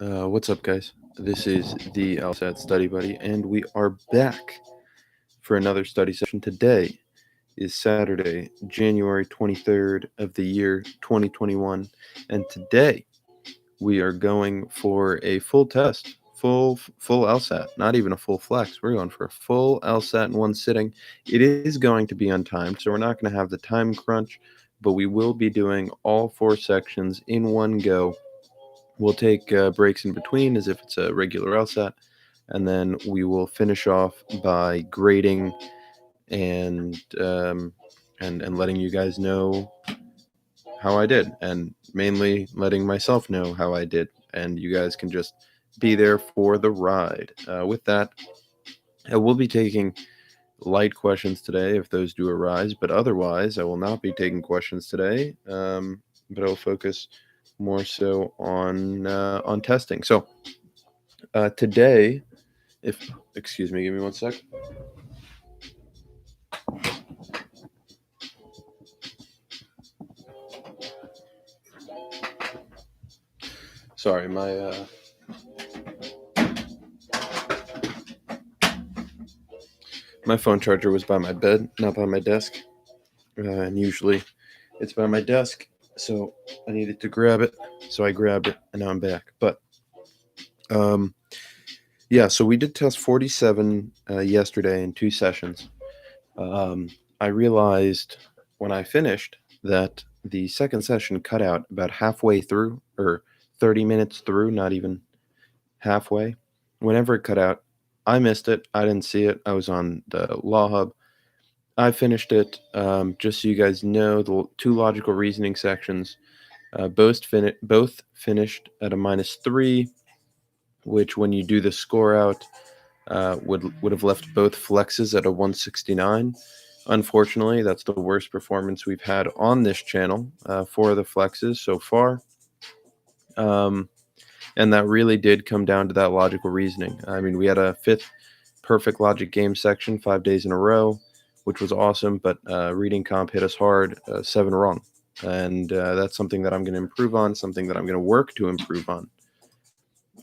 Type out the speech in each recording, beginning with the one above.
What's up, guys? This is the LSAT StudyBuddy, and we are back for another study session. Today is Saturday, January 23rd of the year 2021, and today we are going for a full test, full LSAT, not even a full flex. We're going for a full LSAT in one sitting. It is going to be untimed, so we're not going to have the time crunch, but we will be doing all four sections in one go. We'll take breaks in between as if it's a regular LSAT, and then we will finish off by grading and and letting you guys know how I did, and mainly letting myself know how I did, and you guys can just be there for the ride. With that, I will be taking light questions today if those do arise, but otherwise I will not be taking questions today, but I'll focus more so on testing. So today, excuse me, give me one sec. Sorry, my phone charger was by my bed, not by my desk, and usually it's by my desk, so I needed to grab it, so I grabbed it, and now I'm back. But yeah, so we did test 47 yesterday in 2 sessions. I realized when I finished that the second session cut out about halfway through, or 30 minutes through, not even halfway. Whenever it cut out, I missed it. I didn't see it. I was on the Law Hub. I finished it. Just so you guys know, the 2 logical reasoning sections both finished at a -3, which when you do the score out would have left both flexes at a 169. Unfortunately, that's the worst performance we've had on this channel for the flexes so far. And that really did come down to that logical reasoning. I mean, we had a 5th perfect logic game section 5 days in a row, which was awesome, but reading comp hit us hard, 7 wrong. And that's something that I'm going to improve on, something that I'm going to work to improve on.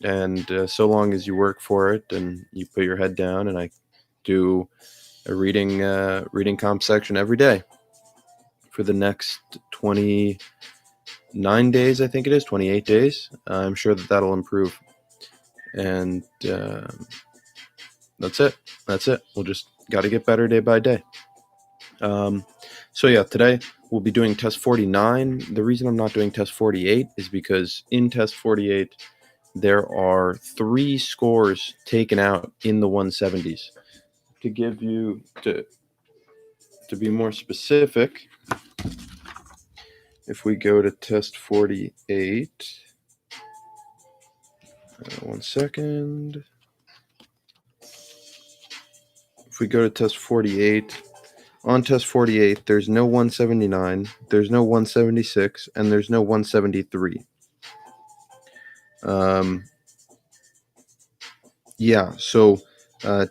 And so long as you work for it and you put your head down, and I do a reading comp section every day for the next 29 days, I think it is, 28 days. I'm sure that that'll improve. And that's it. We'll just got to get better day by day. So yeah, today we'll be doing test 49. The reason I'm not doing test 48 is because in test 48, there are 3 scores taken out in the 170s. To give you, to be more specific, if we go to test 48, one second. If we go to test 48, on test 48, there's no 179, there's no 176, and there's no 173. Yeah, so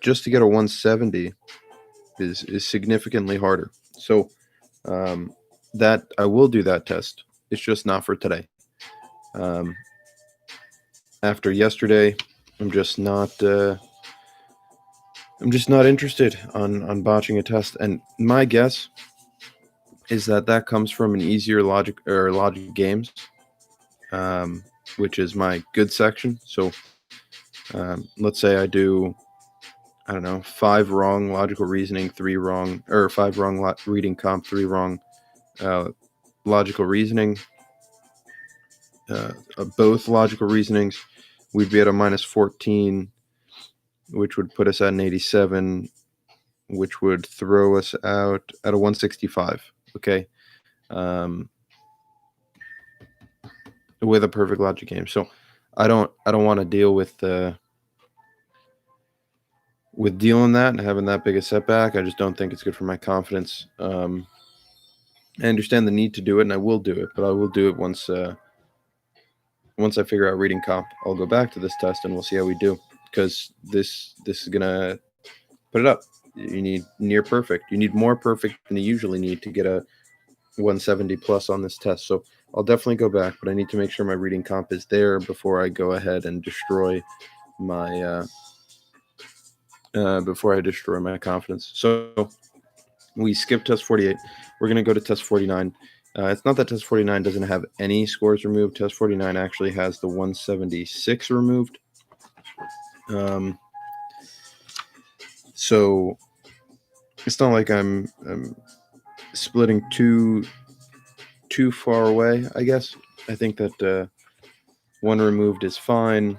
just to get a 170 is significantly harder. So that I will do that test. It's just not for today. After yesterday, I'm just not interested on botching a test. And my guess is that comes from an easier logic games, which is my good section. So let's say I do, I don't know, 5 wrong logical reasoning, 3 wrong, or 5 wrong reading comp, 3 wrong logical reasoning. Both logical reasonings, we'd be at a -14, which would put us at an 87, which would throw us out at a 165. Okay, with a perfect logic game. So I don't want to deal with dealing that and having that big a setback. I just don't think it's good for my confidence. I understand the need to do it, and I will do it, but I will do it once I figure out reading comp. I'll go back to this test and we'll see how we do, because this is gonna put it up. You need near perfect. You need more perfect than you usually need to get a 170 plus on this test. So I'll definitely go back, but I need to make sure my reading comp is there before I go ahead and destroy my confidence. So we skipped test 48. We're going to go to test 49. It's not that test 49 doesn't have any scores removed. Test 49 actually has the 176 removed. So it's not like I'm splitting too far away, I guess. I think that one removed is fine.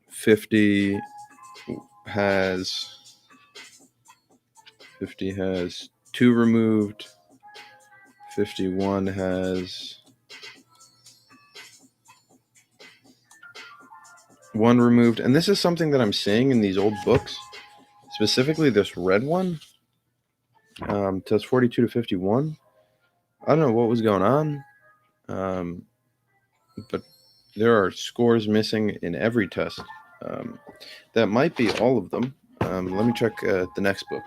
50 has 2 removed. 51 has 1 removed. And this is something that I'm seeing in these old books, specifically this red one, test 42 to 51. I don't know what was going on, but there are scores missing in every test. That might be all of them. Let me check the next book.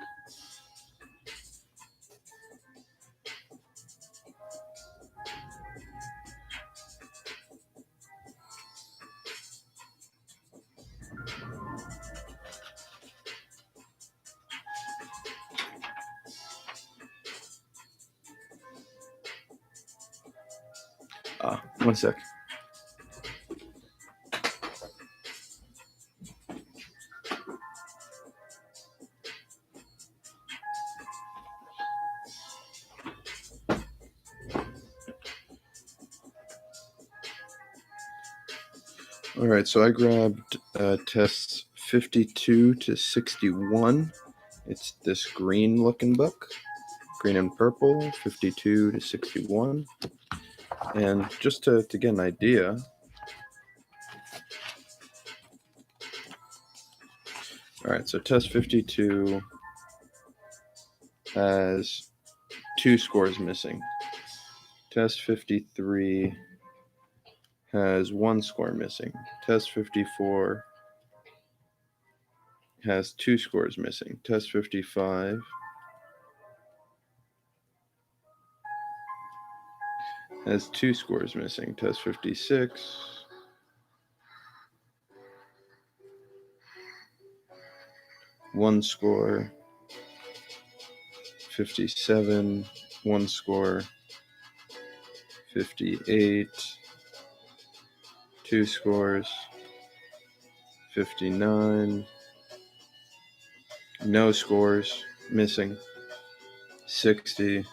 One sec. All right, so I grabbed tests 52 to 61. It's this green looking book, green and purple, 52 to 61. And just to get an idea, all right, so test 52 has 2 scores missing. Test 53 has 1 score missing. Test 54 has 2 scores missing. Test 55 has 2 scores missing. Test 56 1 score. 57 1 score. 58 2 scores. 59 no scores missing. 60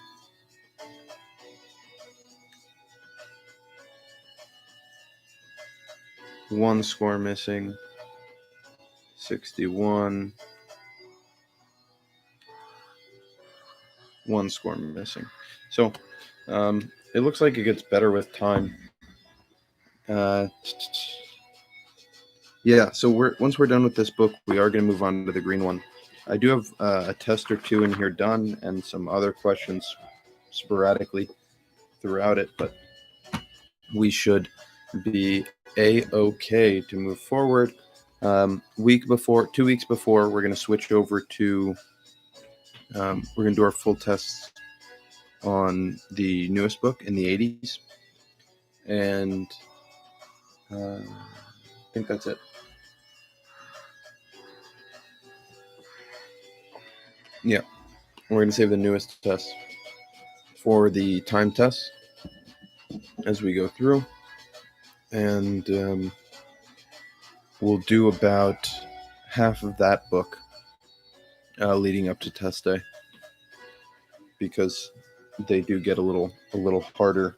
1 score missing. 61 1 score missing. So it looks like it gets better with time. Yeah, so once we're done with this book, we are going to move on to the green one. I do have a test or 2 in here done and some other questions sporadically throughout it, but we should be a-okay to move forward. 2 weeks before, we're going to switch over to we're going to do our full tests on the newest book in the 80s, and I think that's it. Yeah, we're going to save the newest test for the time test as we go through, and we'll do about half of that book leading up to test day, because they do get a little harder.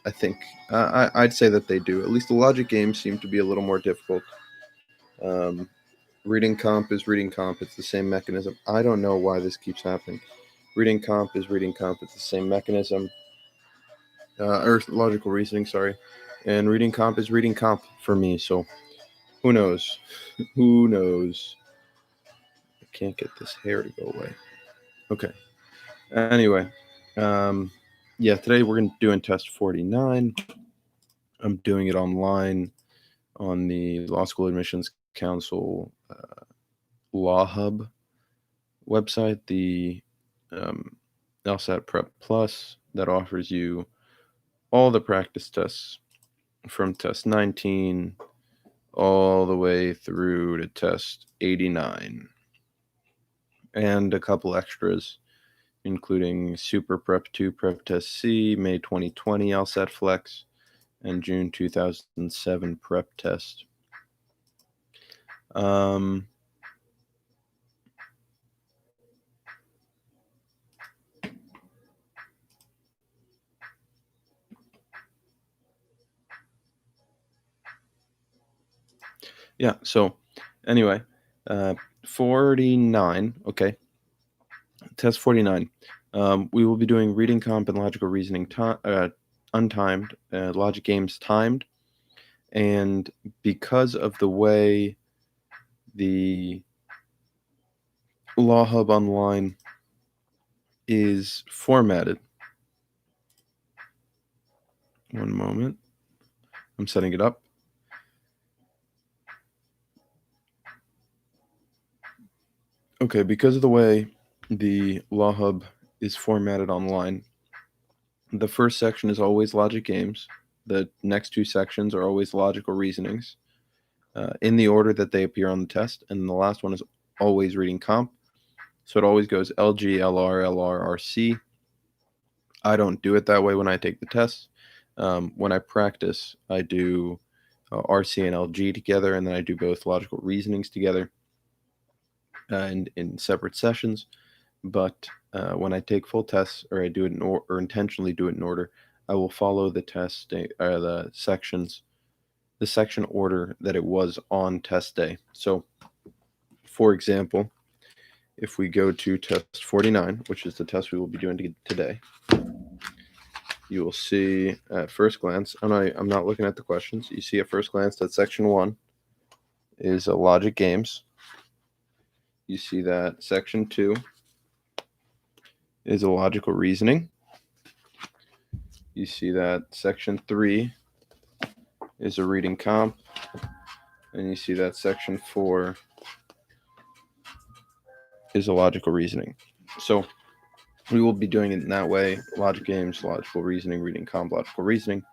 I think I'd say that they do. At least the logic games seem to be a little more difficult. Reading comp is reading comp. It's the same mechanism. I don't know why this keeps happening. Reading comp is reading comp. It's the same mechanism. Or logical reasoning, sorry. And reading comp is reading comp for me. So who knows? Who knows? I can't get this hair to go away. Okay. Anyway, yeah, today we're going to do in test 49. I'm doing it online on the Law School Admissions Council Law Hub website. The LSAT Prep Plus that offers you all the practice tests from test 19 all the way through to test 89, and a couple extras, including Super Prep 2 Prep Test C, May 2020 LSAT-Flex, and June 2007 Prep Test. Yeah, so anyway, 49, okay, test 49. We will be doing reading comp and logical reasoning untimed, logic games timed, and because of the way the Law Hub Online is formatted, one moment, I'm setting it up. Okay, because of the way the Law Hub is formatted online, the first section is always logic games. The next two sections are always logical reasonings in the order that they appear on the test. And the last one is always reading comp. So it always goes LG, LR, LR, RC. I don't do it that way when I take the test. When I practice, I do RC and LG together, and then I do both logical reasonings together in separate sessions. But when I take full tests, or I do it or intentionally do it in order, I will follow the the section order that it was on test day. So, for example, if we go to test 49, which is the test we will be doing today, you will see at first glance, and I'm not looking at the questions, you see at first glance that section 1 is logic games. You see that section 2 is a logical reasoning. You see that section 3 is a reading comp, and you see that section 4 is a logical reasoning. So we will be doing it in that way: logic games, logical reasoning, reading comp, logical reasoning,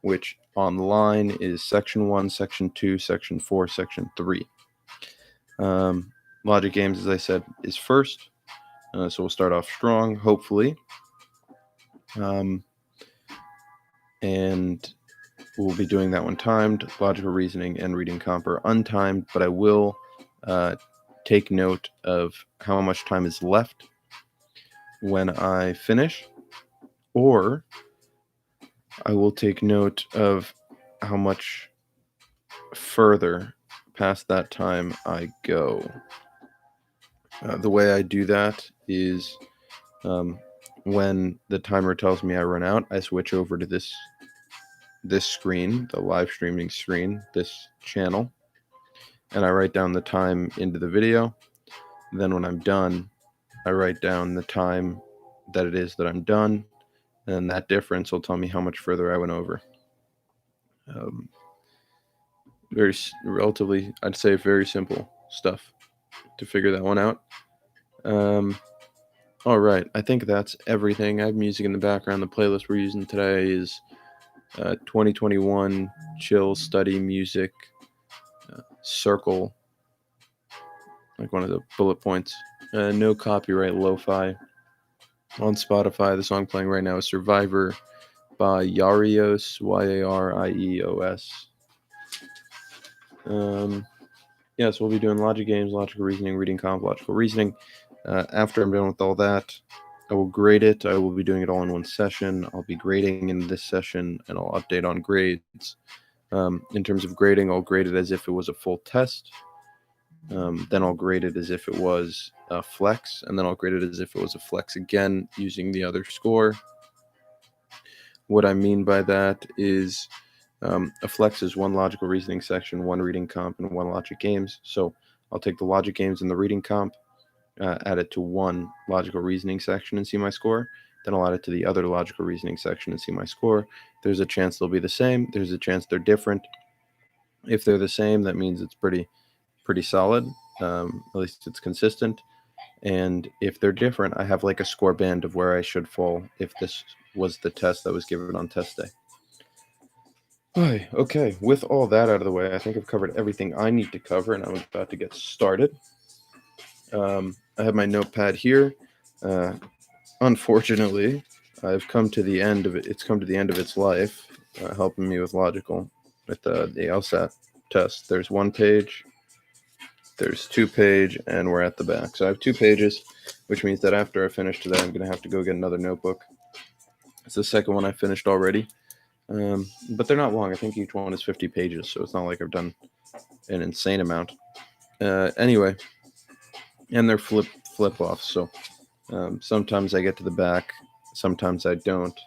which online is section 1, section 2, section 4, section 3. Logic games, as I said, is first. So we'll start off strong, hopefully. And we'll be doing that one timed. Logical reasoning and reading comp are untimed, but I will take note of how much time is left when I finish, or I will take note of how much further past that time I go. The way I do that is when the timer tells me I run out, I switch over to this screen, the live streaming screen, this channel, and I write down the time into the video. Then when I'm done, I write down the time that it is that I'm done, and that difference will tell me how much further I went over. Relatively, I'd say very simple stuff to figure that one out. All right, I think that's everything. I have music in the background. The playlist we're using today is 2021 chill study music, circle, like one of the bullet points. No copyright, lo-fi. On Spotify, the song playing right now is Survivor by Yarios, Yarieos. So we'll be doing logic games, logical reasoning, reading comp, logical reasoning. After I'm done with all that, I will grade it. I will be doing it all in one session. I'll be grading in this session, and I'll update on grades. In terms of grading, I'll grade it as if it was a full test. Then I'll grade it as if it was a flex, and then I'll grade it as if it was a flex again using the other score. What I mean by that is a flex is one logical reasoning section, one reading comp, and one logic games. So I'll take the logic games and the reading comp, add it to one logical reasoning section and see my score. Then I'll add it to the other logical reasoning section and see my score. There's a chance they'll be the same. There's a chance they're different. If they're the same, that means it's pretty solid. At least it's consistent. And if they're different, I have like a score band of where I should fall if this was the test that was given on test day. Hi, okay, with all that out of the way, I think I've covered everything I need to cover, and I'm about to get started. I have my notepad here. Uh, Unfortunately, I've come to the end of it. It's come to the end of its life, helping me with logical, with the LSAT test. There's 1 page, there's 2 page, and we're at the back. So I have 2 pages, which means that after I finish today, I'm going to have to go get another notebook. It's the second one I finished already, but they're not long. I think each one is 50 pages, so it's not like I've done an insane amount. Anyway, and they're flip offs, so sometimes I get to the back, sometimes I don't.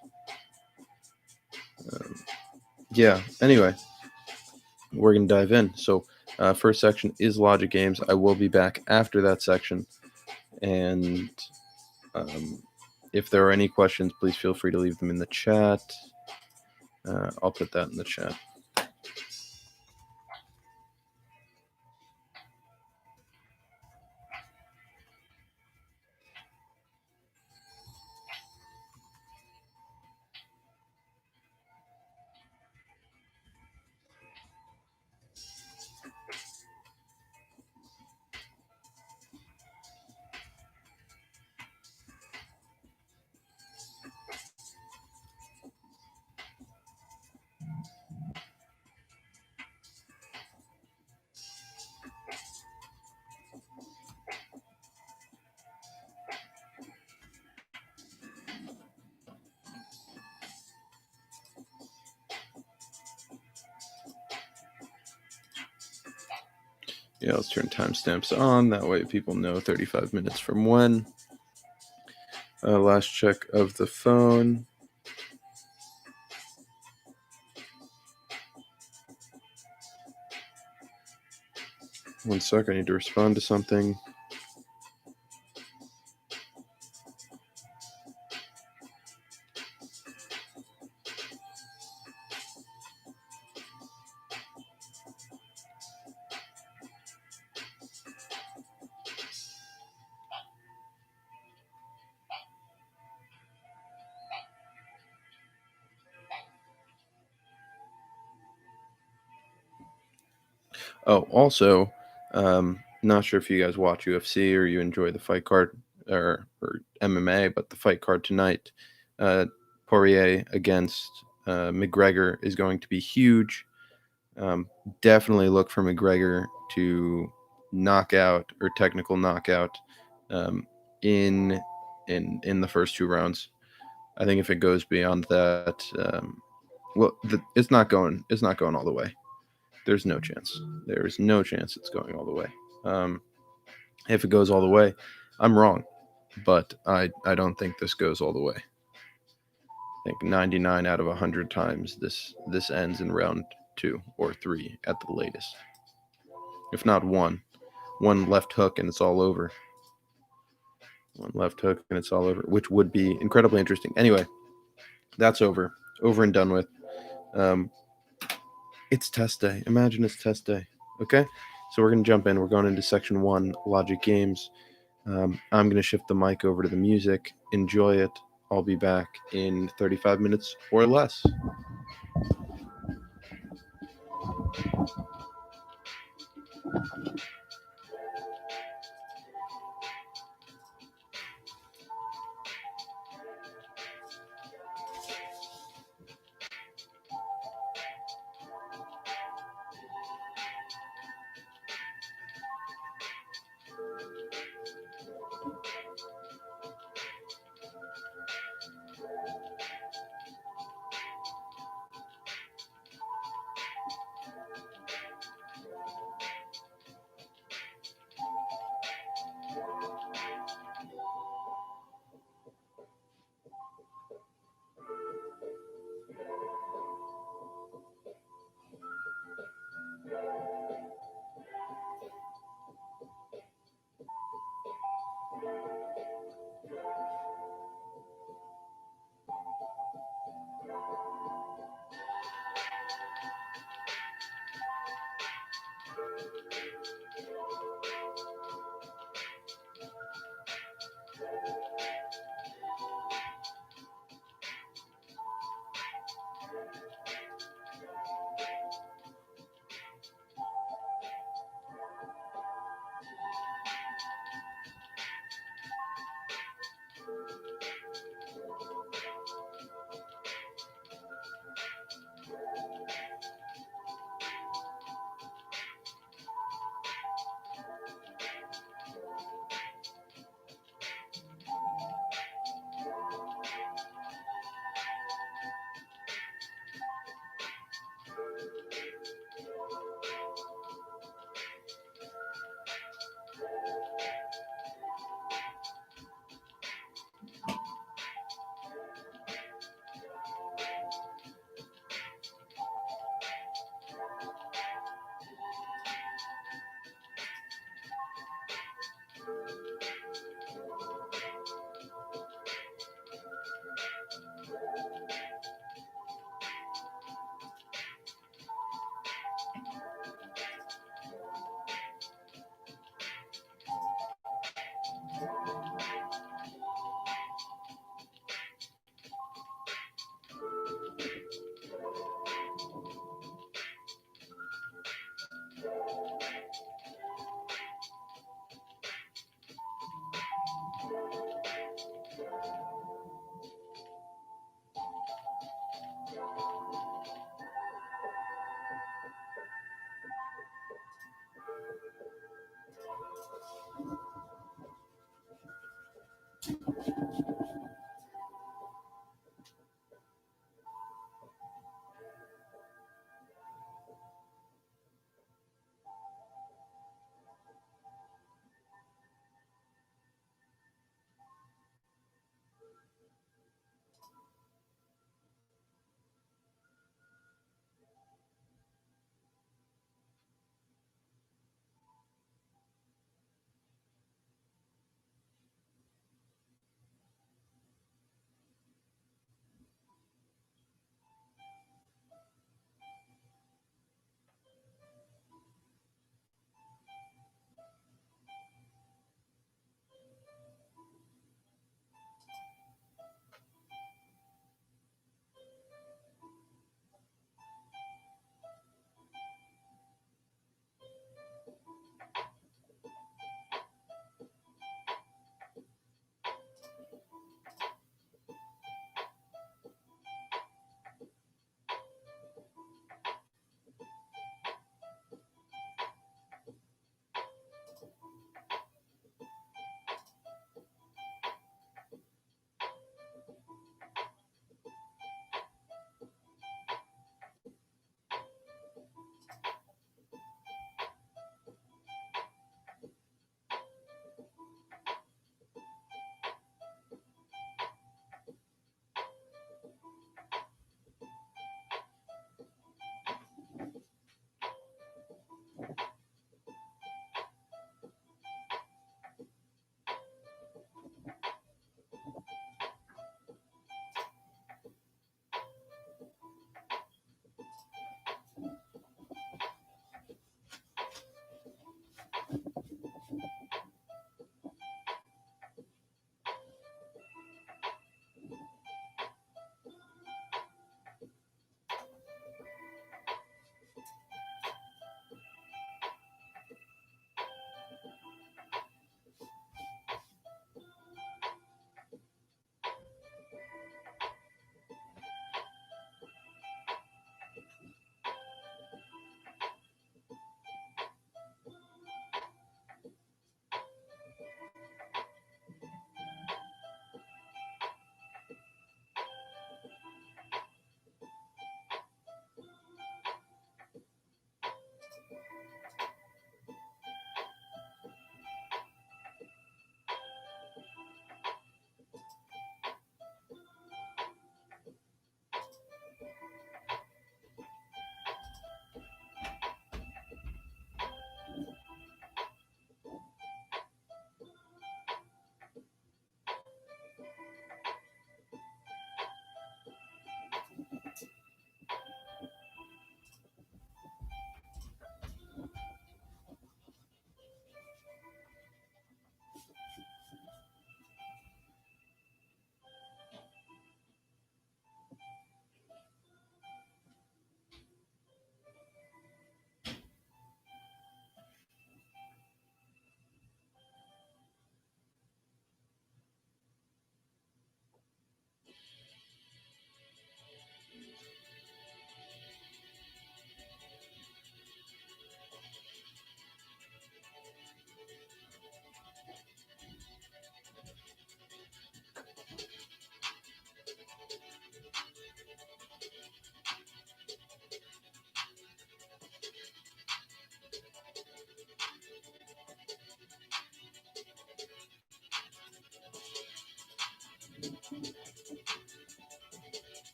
Yeah, anyway, we're going to dive in. So, first section is logic games. I will be back after that section. And if there are any questions, please feel free to leave them in the chat. I'll put that in the chat. Yeah, let's turn timestamps on. That way people know 35 minutes from when. Last check of the phone. One sec, I need to respond to something. Oh, also, not sure if you guys watch UFC or you enjoy the fight card or MMA, but the fight card tonight, Poirier against McGregor is going to be huge. Definitely look for McGregor to knockout or technical knockout in the first 2 rounds. I think if it goes beyond that, it's not going all the way. There's no chance. There is no chance it's going all the way. If it goes all the way, I'm wrong, but I don't think this goes all the way. I think 99 out of 100 times this ends in round 2 or 3 at the latest. If not one left hook and it's all over. One left hook and it's all over, which would be incredibly interesting. Anyway, that's over and done with. It's test day. Imagine it's test day. Okay, so we're gonna jump in. We're going into section 1, logic games. I'm gonna shift the mic over to the music. Enjoy it. I'll be back in 35 minutes or less.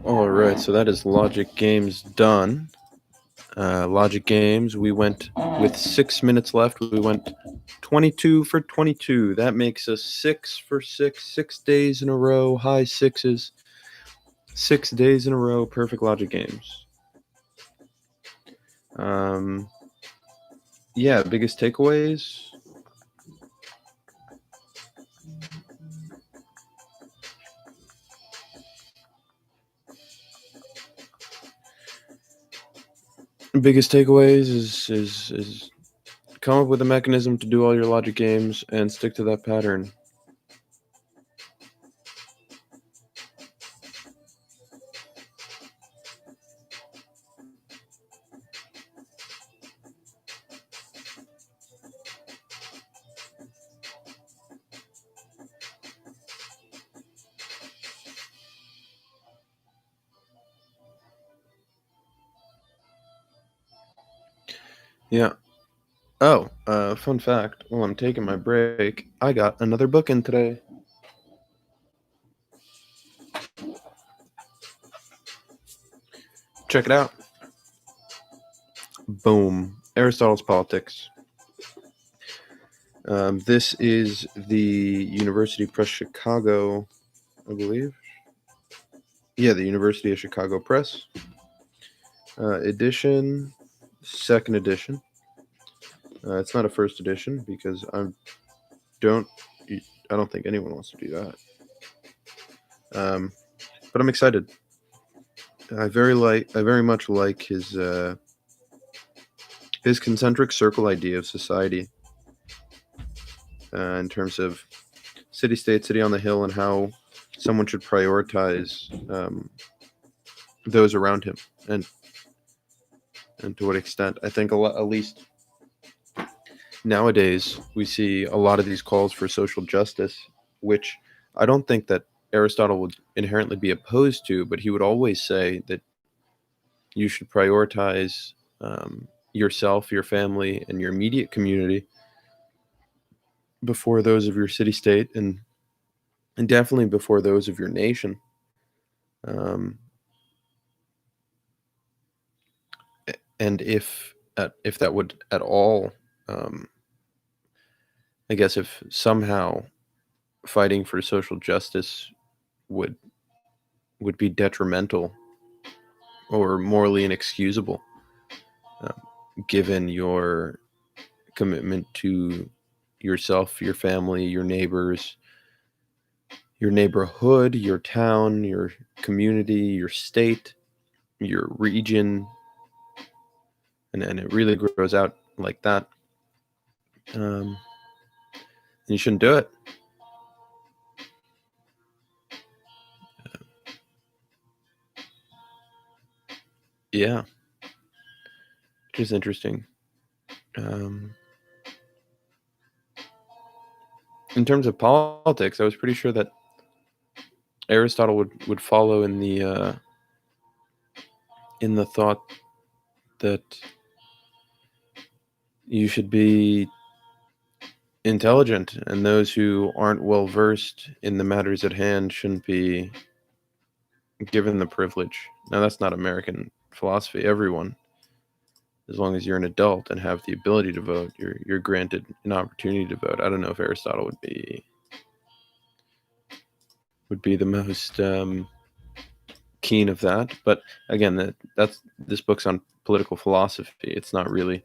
All right, so that is logic games done. Logic games, we went with 6 minutes left. We went 22 for 22. That makes us 6 for 6, 6 days in a row, high sixes, 6 days in a row, perfect logic games. Yeah, biggest takeaways. Biggest takeaways is come up with a mechanism to do all your logic games and stick to that pattern. Yeah. Oh, fun fact. While I'm taking my break, I got another book in today. Check it out. Boom. Aristotle's Politics. This is the University Press Chicago, I believe. Yeah, the University of Chicago Press edition, second edition. It's not a first edition because I don't think anyone wants to do that. But I'm excited. I very much like his concentric circle idea of society in terms of city, state, city on the hill, and how someone should prioritize those around him, and to what extent. I think at least nowadays we see a lot of these calls for social justice, which I don't think that Aristotle would inherently be opposed to, but he would always say that you should prioritize yourself, your family, and your immediate community before those of your city state, and definitely before those of your nation. Um, and if that would at all, I guess if somehow fighting for social justice would be detrimental or morally inexcusable, given your commitment to yourself, your family, your neighbors, your neighborhood, your town, your community, your state, your region, and it really grows out like that. You shouldn't do it. Yeah, which is interesting. In terms of politics, I was pretty sure that Aristotle would follow in the thought that you should be intelligent, and those who aren't well versed in the matters at hand shouldn't be given the privilege. Now, that's not American philosophy. Everyone, as long as you're an adult and have the ability to vote, you're granted an opportunity to vote. I don't know if Aristotle would be the most keen of that, but again, that's this book's on political philosophy. It's not really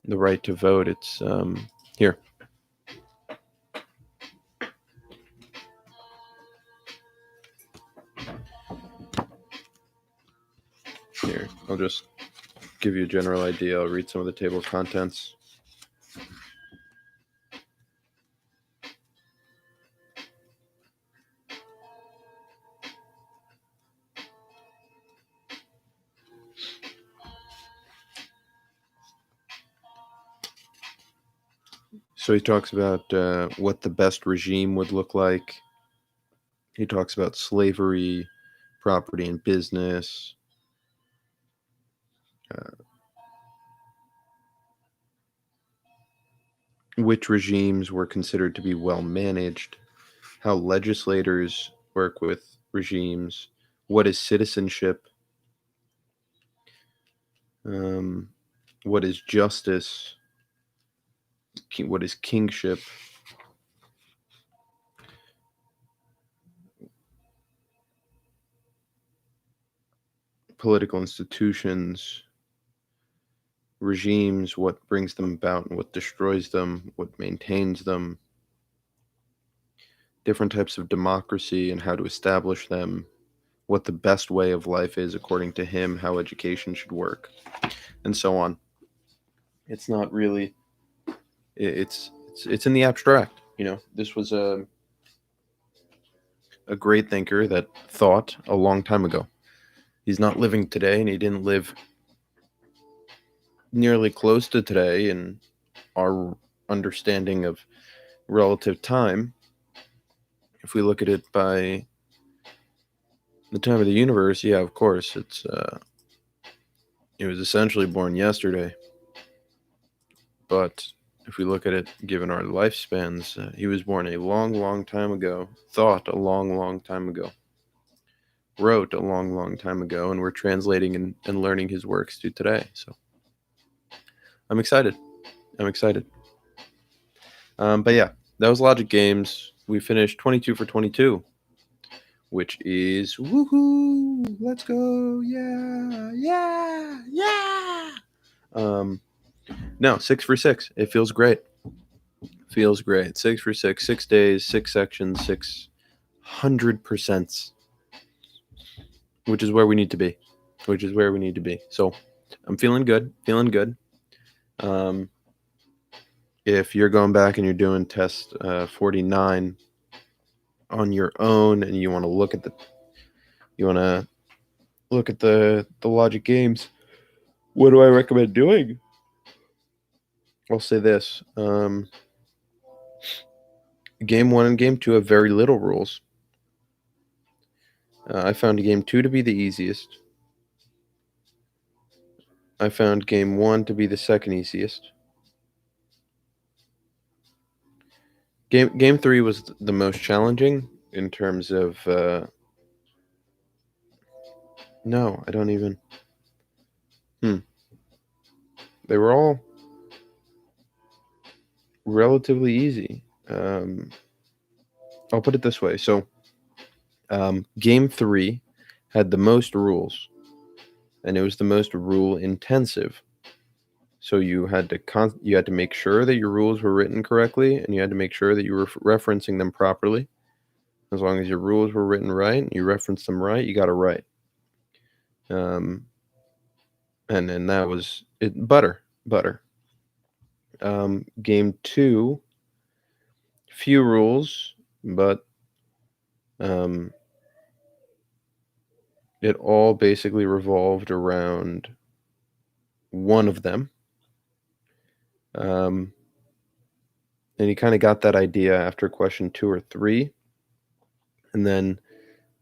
the right to vote. It's here. I'll just give you a general idea. I'll read some of the table of contents. So he talks about what the best regime would look like. He talks about slavery, property and business, which regimes were considered to be well managed, how legislators work with regimes, what is citizenship, what is justice, what is kingship, political institutions, regimes, what brings them about and what destroys them, what maintains them, different types of democracy and how to establish them, what the best way of life is according to him, how education should work, and so on. It's not really. It's in the abstract. This was a great thinker that thought a long time ago. He's not living today, and he didn't live nearly close to today in our understanding of relative time. If we look at it by the time of the universe, yeah, of course, it was essentially born yesterday. But if we look at it, given our lifespans, he was born a long, long time ago, thought a long, long time ago, wrote a long, long time ago, and we're translating and learning his works to today. So I'm excited. But yeah, that was Logic Games. We finished 22 for 22, which is woohoo! Let's go! Yeah! No, 6 for 6. It feels great. 6 for 6, 6 days, 6 sections, 600%, which is where we need to be. So I'm feeling good. If you're going back and you're doing test 49 on your own and you want to look at the logic games, what do I recommend doing? I'll say this. Game 1 and Game 2 have very little rules. I found Game 2 to be the easiest. I found Game 1 to be the second easiest. Game 3 was the most challenging in terms of... no, I don't even... They were all relatively easy. I'll put it this way. So, Game 3 had the most rules, and it was the most rule intensive. So you had to make sure that your rules were written correctly, and you had to make sure that you were referencing them properly. As long as your rules were written right, and you referenced them right, you got it right. And then that was it. Butter. Game 2, few rules, but it all basically revolved around one of them. And you kind of got that idea after question 2 or 3. And then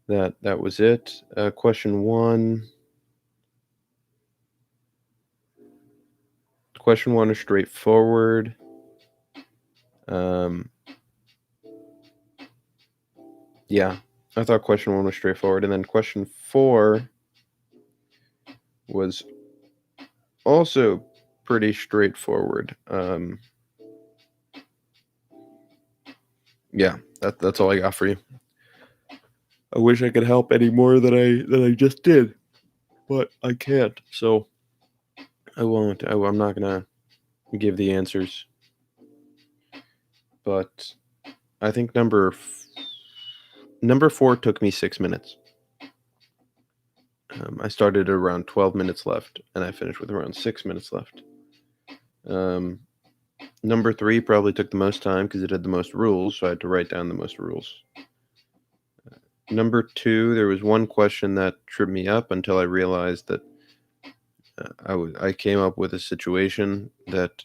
that was it. Question 1 is straightforward. Yeah, I thought question 1 was straightforward. And then question 4 was also pretty straightforward. Yeah, that's all I got for you. I wish I could help any more than I just did, but I can't. So I won't. I'm not gonna give the answers. But I think number 4 took me 6 minutes. I started at around 12 minutes left, and I finished with around 6 minutes left. Number 3 probably took the most time because it had the most rules, so I had to write down the most rules. Number 2, there was one question that tripped me up until I realized that I came up with a situation that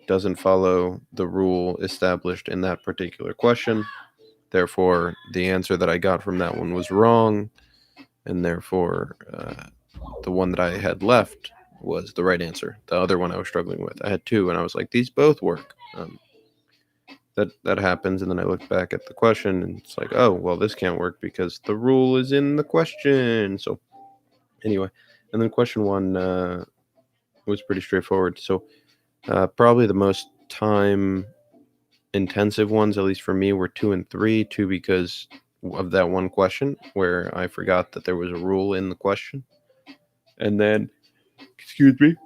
doesn't follow the rule established in that particular question. Therefore, the answer that I got from that one was wrong, and therefore, the one that I had left was the right answer. The other one I was struggling with. I had 2, and I was like, these both work. That happens, and then I looked back at the question, and it's like, oh, well, this can't work because the rule is in the question. So anyway, and then question 1 was pretty straightforward. So probably the most time intensive ones, at least for me, were 2 and 3. 2 because of that one question where I forgot that there was a rule in the question. And then, excuse me.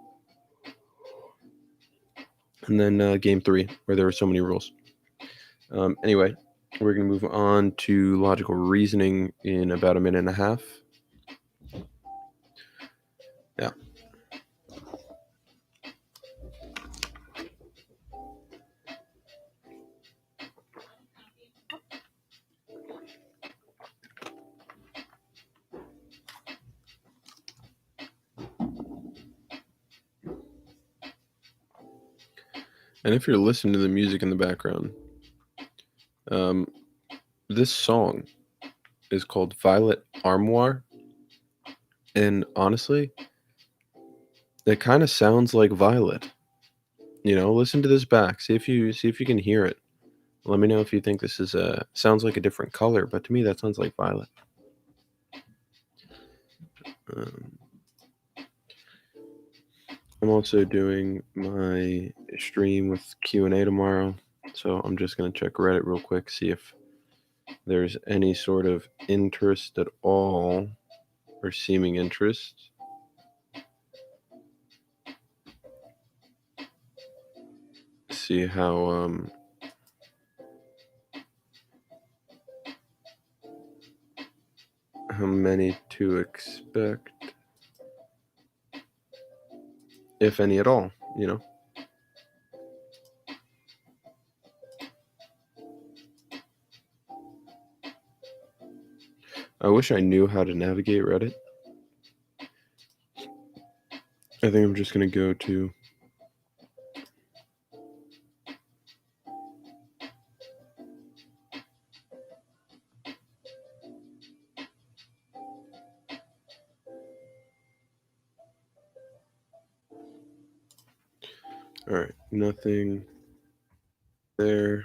And then game 3 where there were so many rules. Anyway, we're going to move on to logical reasoning in about a minute and a half. Yeah. And if you're listening to the music in the background, this song is called Violet Armoire. And honestly, it kind of sounds like Violet. Listen to this back. See if you can hear it. Let me know if you think this is sounds like a different color, but to me that sounds like Violet. I'm also doing my stream with Q&A tomorrow, so I'm just going to check Reddit real quick, see if there's any sort of interest at all, or seeming interest. See how many to expect, if any at all, I wish I knew how to navigate Reddit. I think I'm just going to go to all right, nothing there.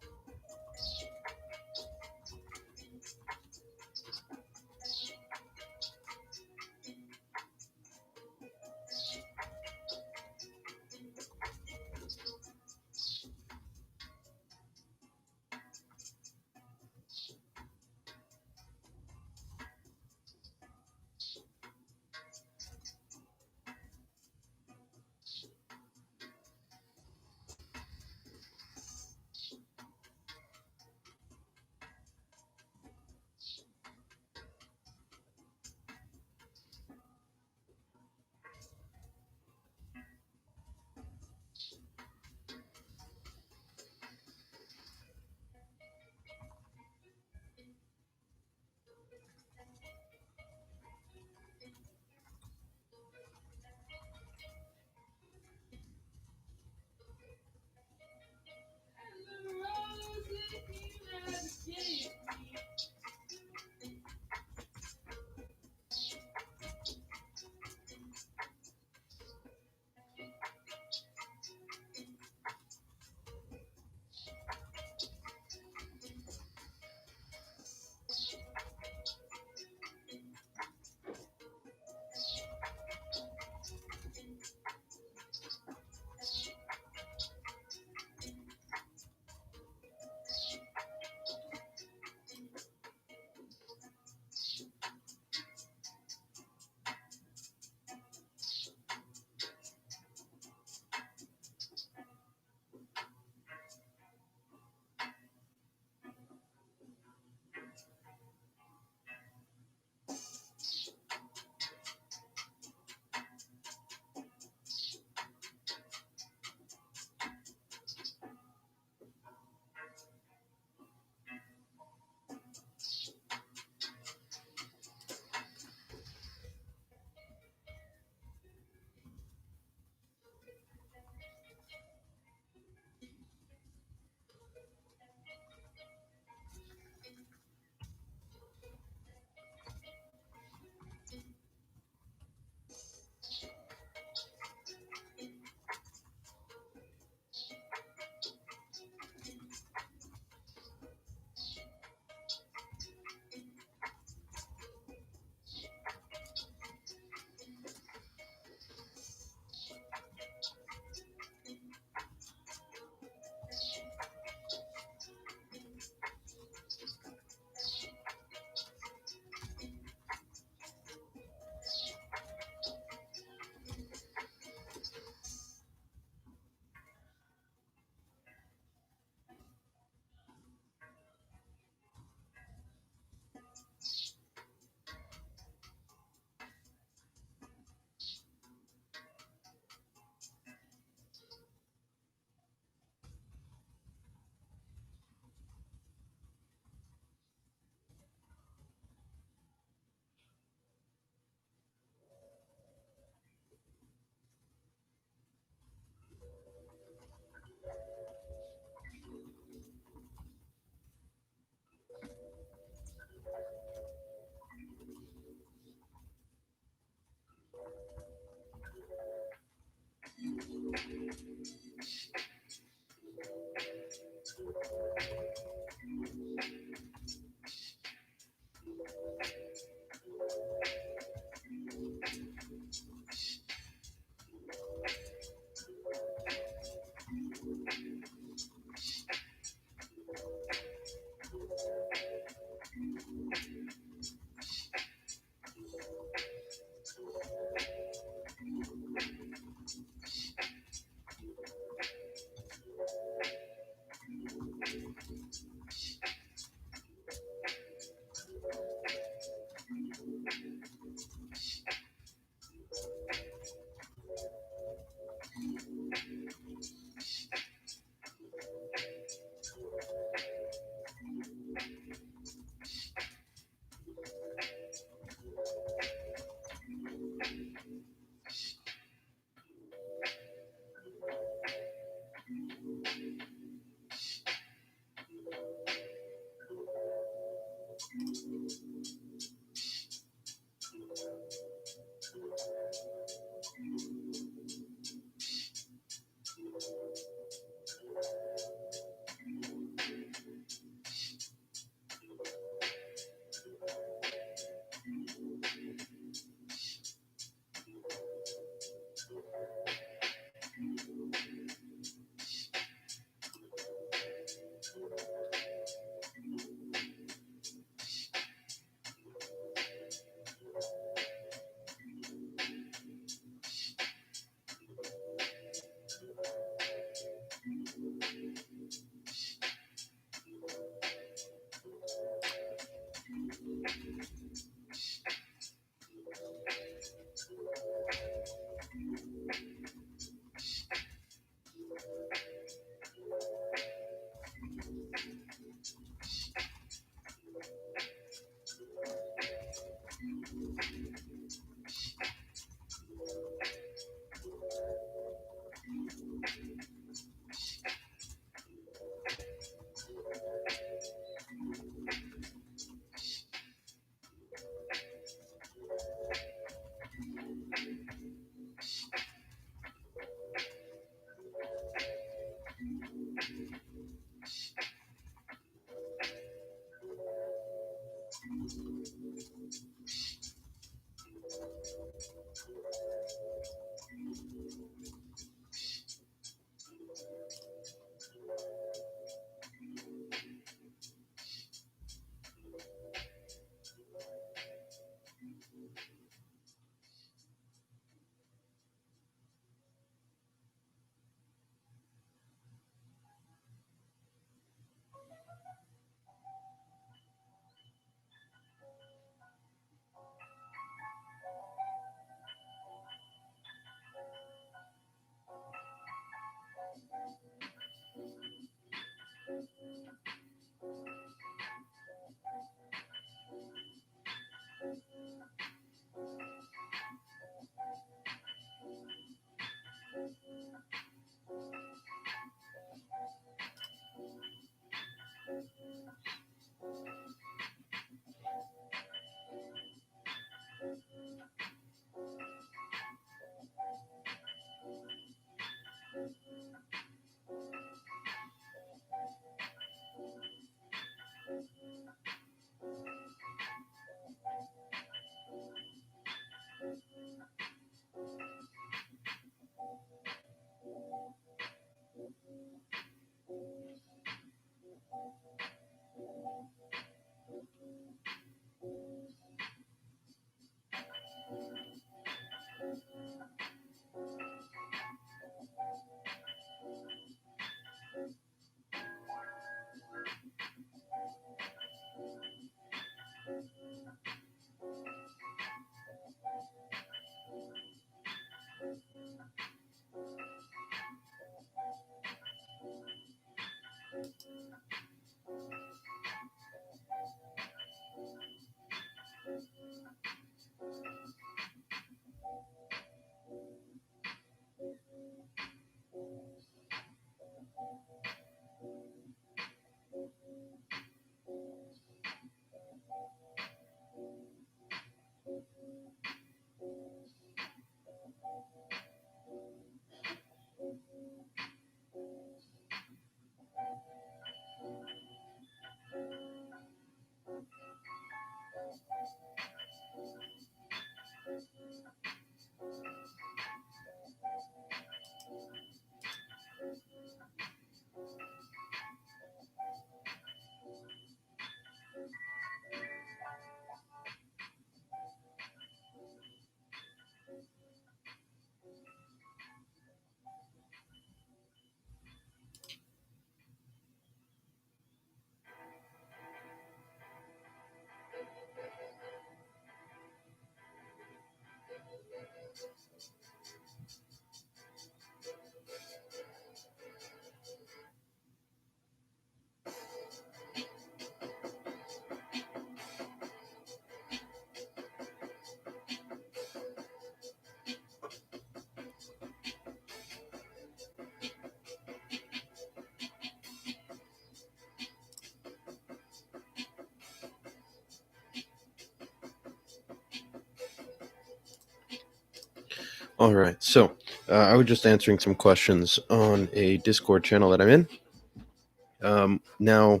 All right, so I was just answering some questions on a Discord channel that I'm in. Now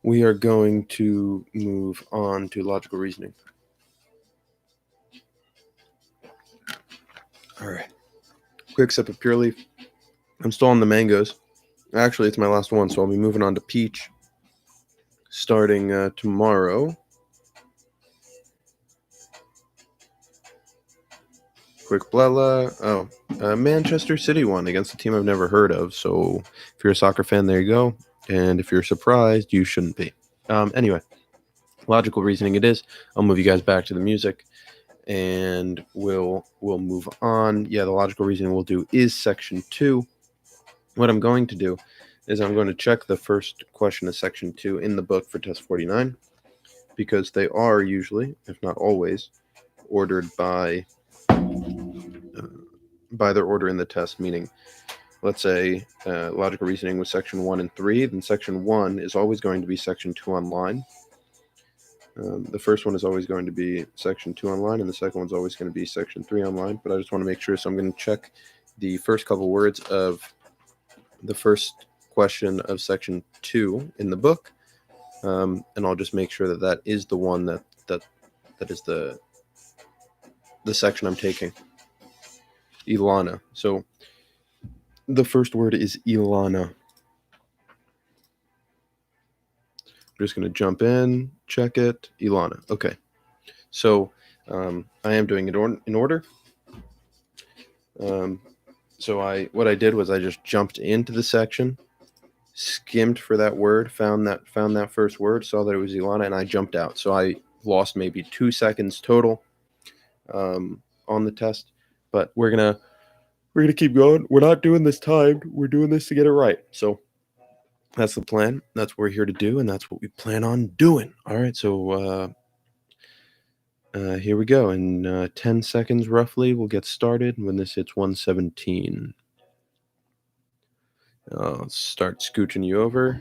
we are going to move on to logical reasoning. All right, quick sip of Pure Leaf. I'm still on the mangoes. Actually, it's my last one, so I'll be moving on to peach starting tomorrow. Quick Blela. Manchester City won against a team I've never heard of. So if you're a soccer fan, there you go. And if you're surprised, you shouldn't be. Anyway, logical reasoning it is. I'll move you guys back to the music, and we'll move on. Yeah, the logical reasoning we'll do is section 2. What I'm going to do is I'm going to check the first question of section 2 in the book for test 49, because they are usually, if not always, ordered by their order in the test, meaning let's say logical reasoning was section 1 and 3, then section 1 is always going to be section 2 online. The first one is always going to be section 2 online, and the second one's always going to be section 3 online, but I just want to make sure, so I'm going to check the first couple words of the first question of section 2 in the book, and I'll just make sure that that is the one that is the section I'm taking. Ilana. So the first word is Ilana. I'm just going to jump in, check it. Ilana. Okay. So I am doing it in order. So what I did was I just jumped into the section, skimmed for that word, found that first word, saw that it was Ilana, and I jumped out. So I lost maybe 2 seconds total on the test. But we're gonna keep going. We're not doing this timed. We're doing this to get it right. So that's the plan. That's what we're here to do, and that's what we plan on doing. All right. So here we go. In 10 seconds, roughly, we'll get started when this hits 117. I'll start scooching you over.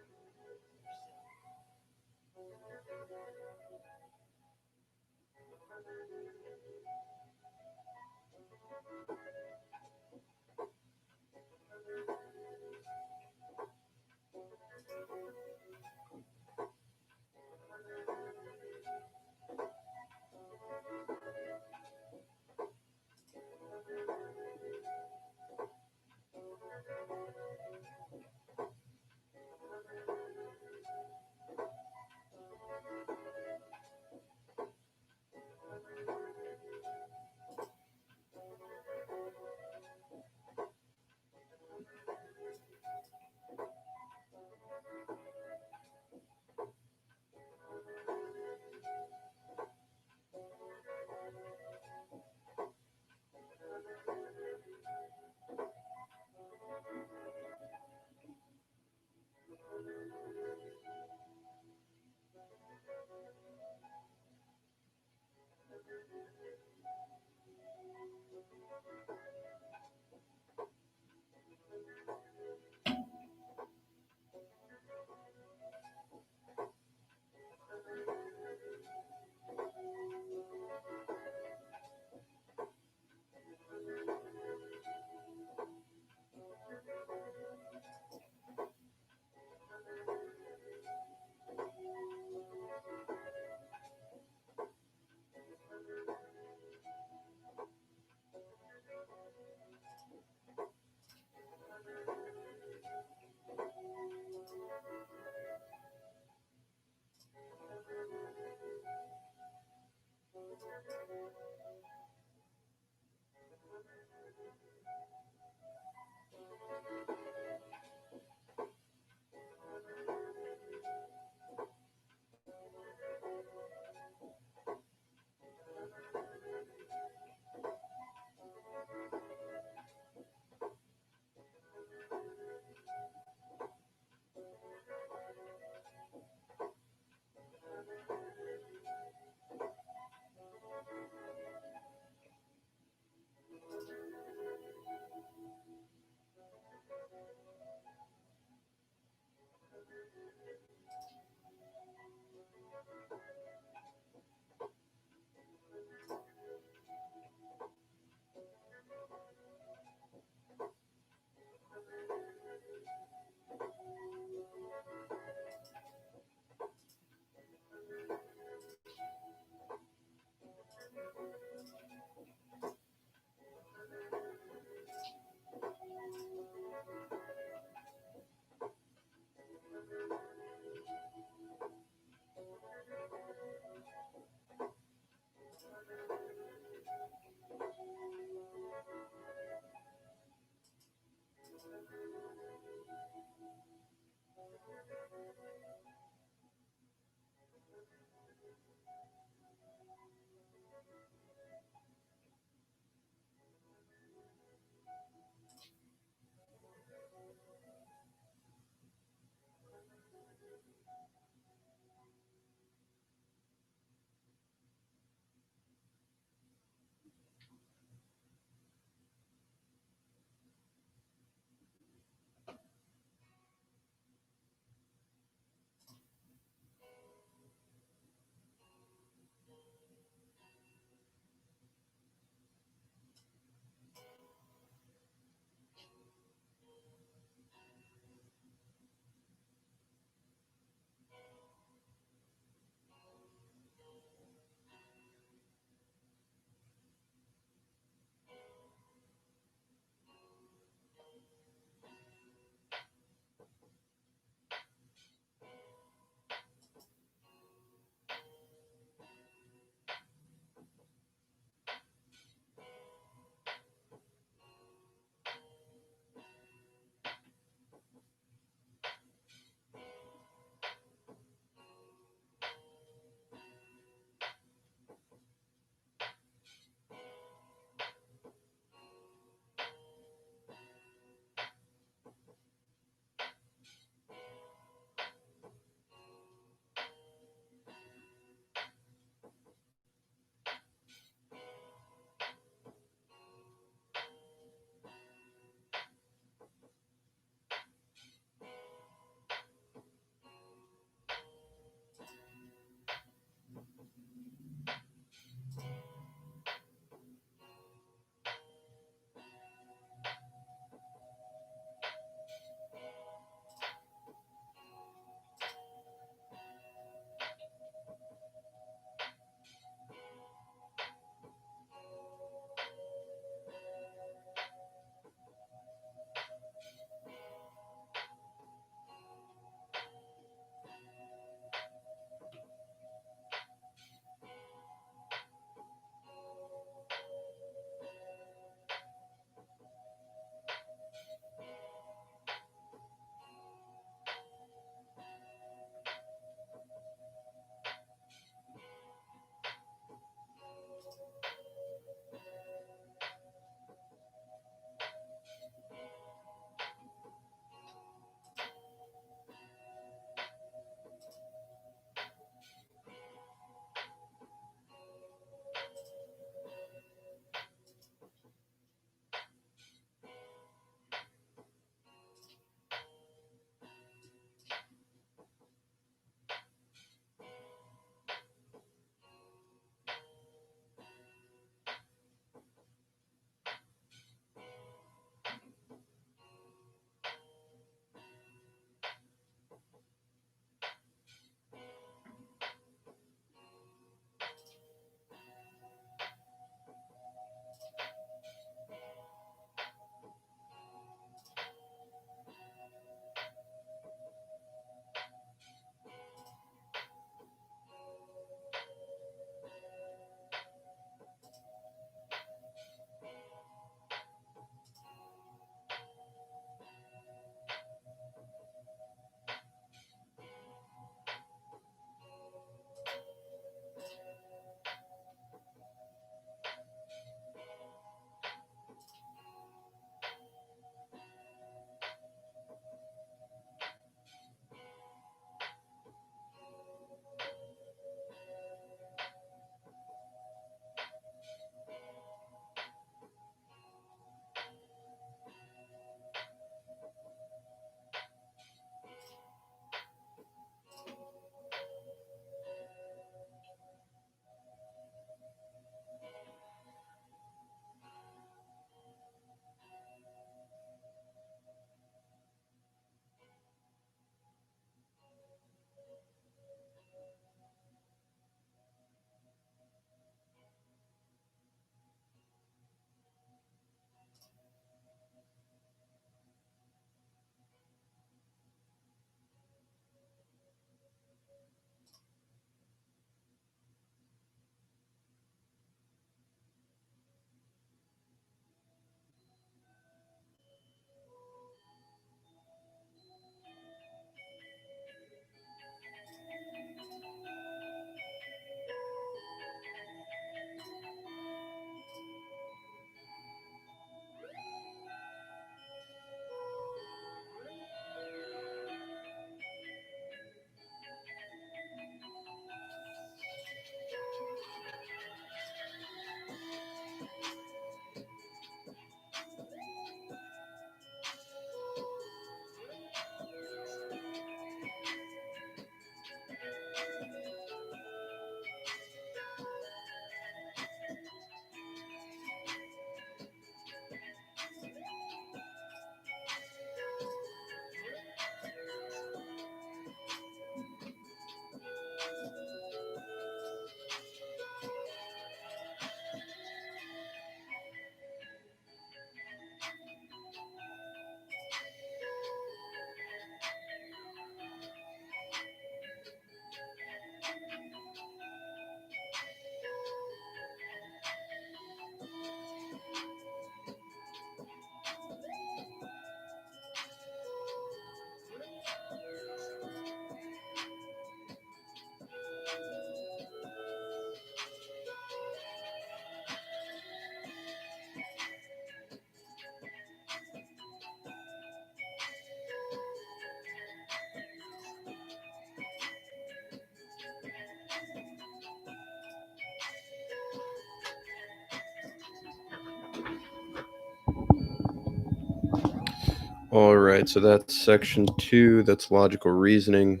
All right, so that's section 2. That's logical reasoning.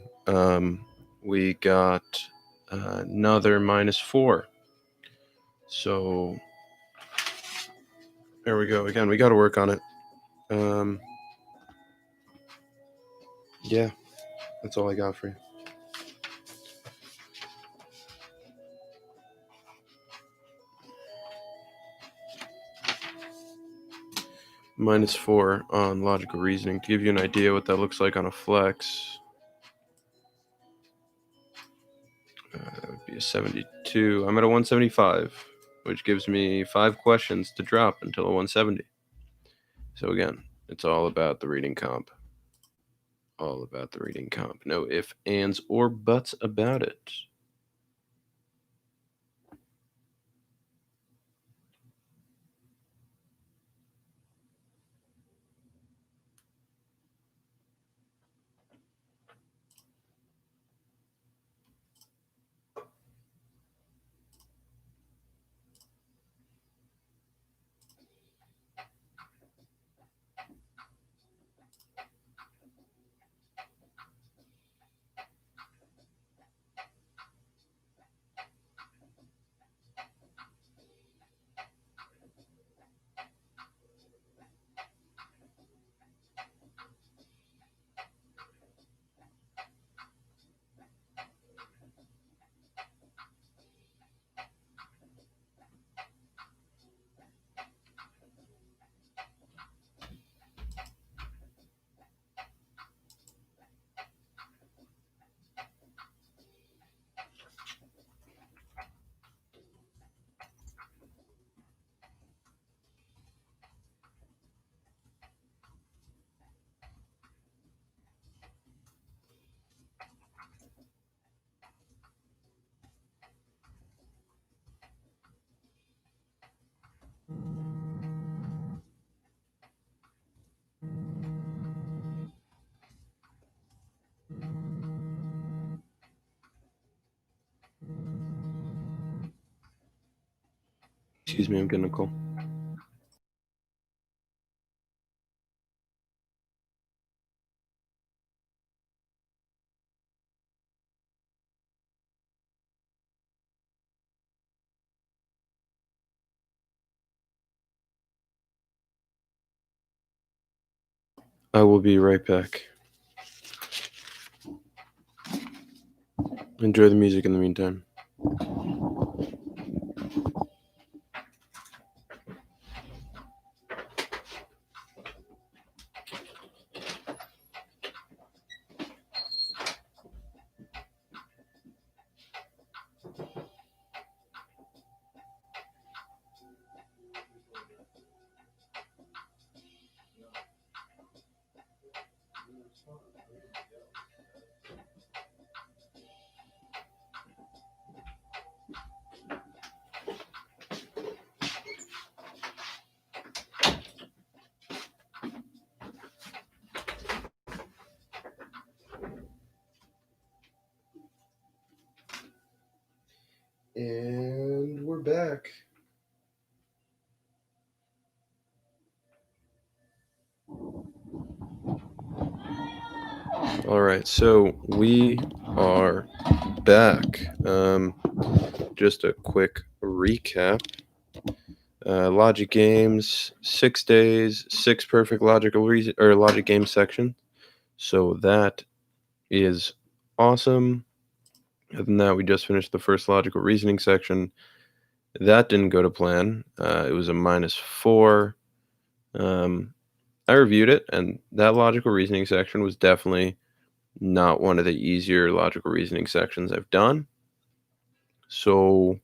We got another -4. So there we go. Again, we got to work on it. Yeah, that's all I got for you. -4 on logical reasoning. To give you an idea what that looks like on a flex, that would be a 72. I'm at a 175, which gives me 5 questions to drop until a 170. So again, it's all about the reading comp. All about the reading comp. No ifs, ands, or buts about it. Excuse me, I'm getting a call. I will be right back. Enjoy the music in the meantime. And we're back. All right, so we are back. Just a quick recap. Logic games, 6 days, 6 perfect logical reason or logic game section. So that is awesome. Other than that, we just finished the first logical reasoning section. That didn't go to plan. It was a -4. I reviewed it, and that logical reasoning section was definitely not one of the easier logical reasoning sections I've done. So,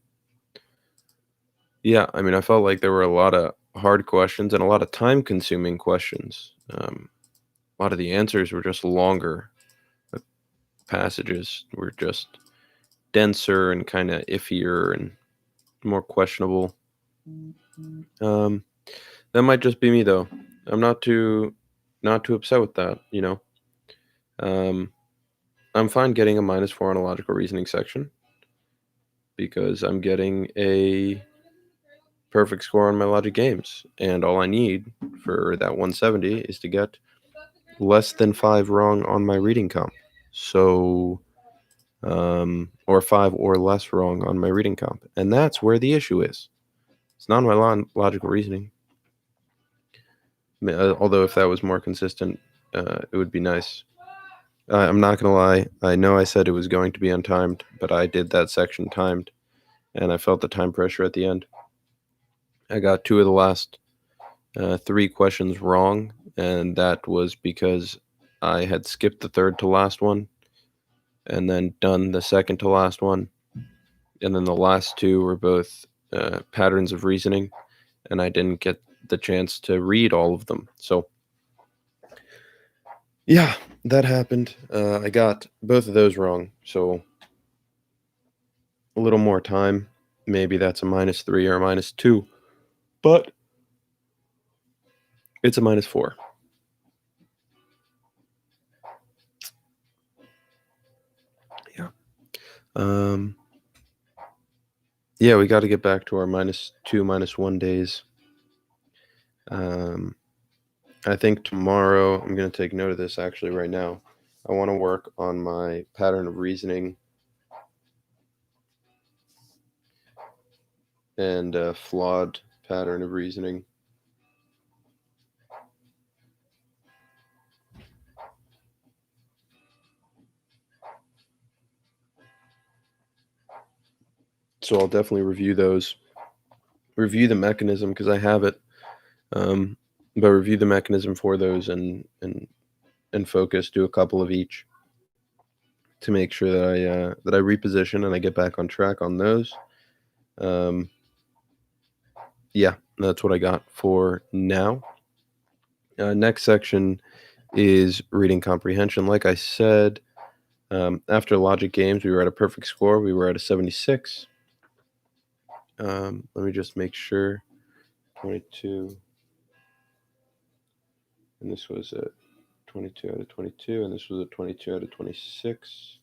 yeah, I mean, I felt like there were a lot of hard questions and a lot of time-consuming questions. A lot of the answers were just longer. The passages were just denser and kind of iffier and more questionable. That might just be me though. I'm not too upset with that, you know. I'm fine getting a -4 on a logical reasoning section because I'm getting a perfect score on my logic games, and all I need for that 170 is to get less than 5 wrong on my reading comp. So, or 5 or less wrong on my reading comp. And that's where the issue is. It's not my logical reasoning. Although if that was more consistent, it would be nice. I'm not going to lie. I know I said it was going to be untimed, but I did that section timed, and I felt the time pressure at the end. I got 2 of the last 3 questions wrong, and that was because I had skipped the third to last one and then done the second to last one. And then the last 2 were both patterns of reasoning, and I didn't get the chance to read all of them. So, yeah, that happened. I got both of those wrong, so a little more time. Maybe that's a -3 or a -2, but it's a -4. Yeah. Yeah, we got to get back to our -2, -1 days. I think tomorrow, I'm going to take note of this actually right now. I want to work on my pattern of reasoning and flawed pattern of reasoning. So I'll definitely review those. Review the mechanism because I have it. But review the mechanism for those and focus. Do a couple of each to make sure that I reposition and I get back on track on those. Yeah, that's what I got for now. Next section is reading comprehension. Like I said, after logic games, we were at a perfect score. We were at a 76. Let me just make sure. 22. And this was a 22 out of 22. And this was a 22 out of 26.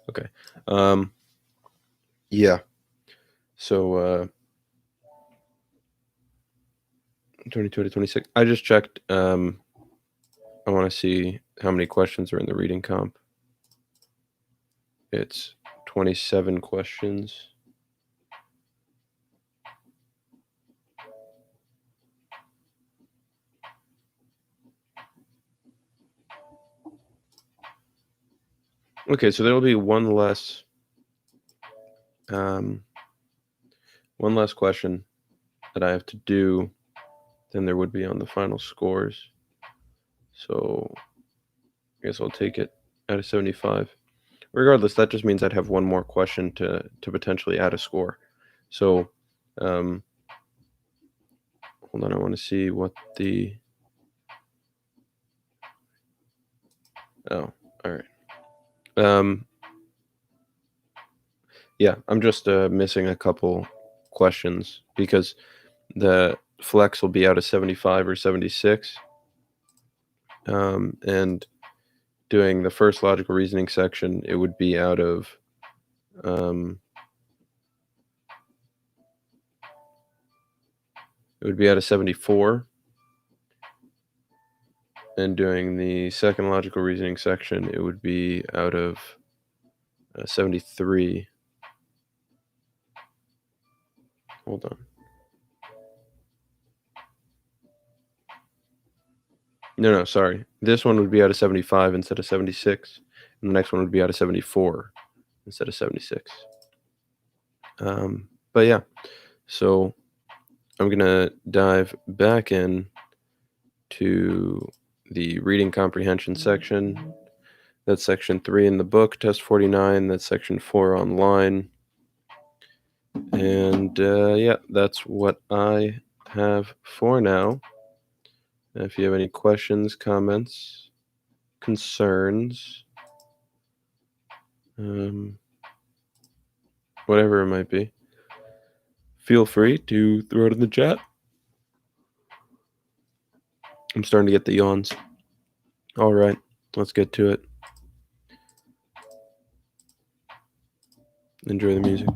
Okay. Yeah. So 22 to 26. I just checked. I want to see how many questions are in the reading comp. It's 27 questions. Okay, so there will be one less question that I have to do than there would be on the final scores. So I guess I'll take it out of 75. Regardless, that just means I'd have one more question to potentially add a score. So hold on, I want to see what the... Oh, all right. Yeah, I'm just missing a couple questions because the flex will be out of 75 or 76. And doing the first logical reasoning section, it would be out of it would be out of 74. And doing the second logical reasoning section, it would be out of 73. Hold on. No, sorry. This one would be out of 75 instead of 76. And the next one would be out of 74 instead of 76. But yeah, so I'm going to dive back in to the reading comprehension section. That's section 3 in the book, test 49. That's section 4 online. And yeah, that's what I have for now. If you have any questions, comments, concerns, whatever it might be, feel free to throw it in the chat. I'm starting to get the yawns. All right, let's get to it. Enjoy the music.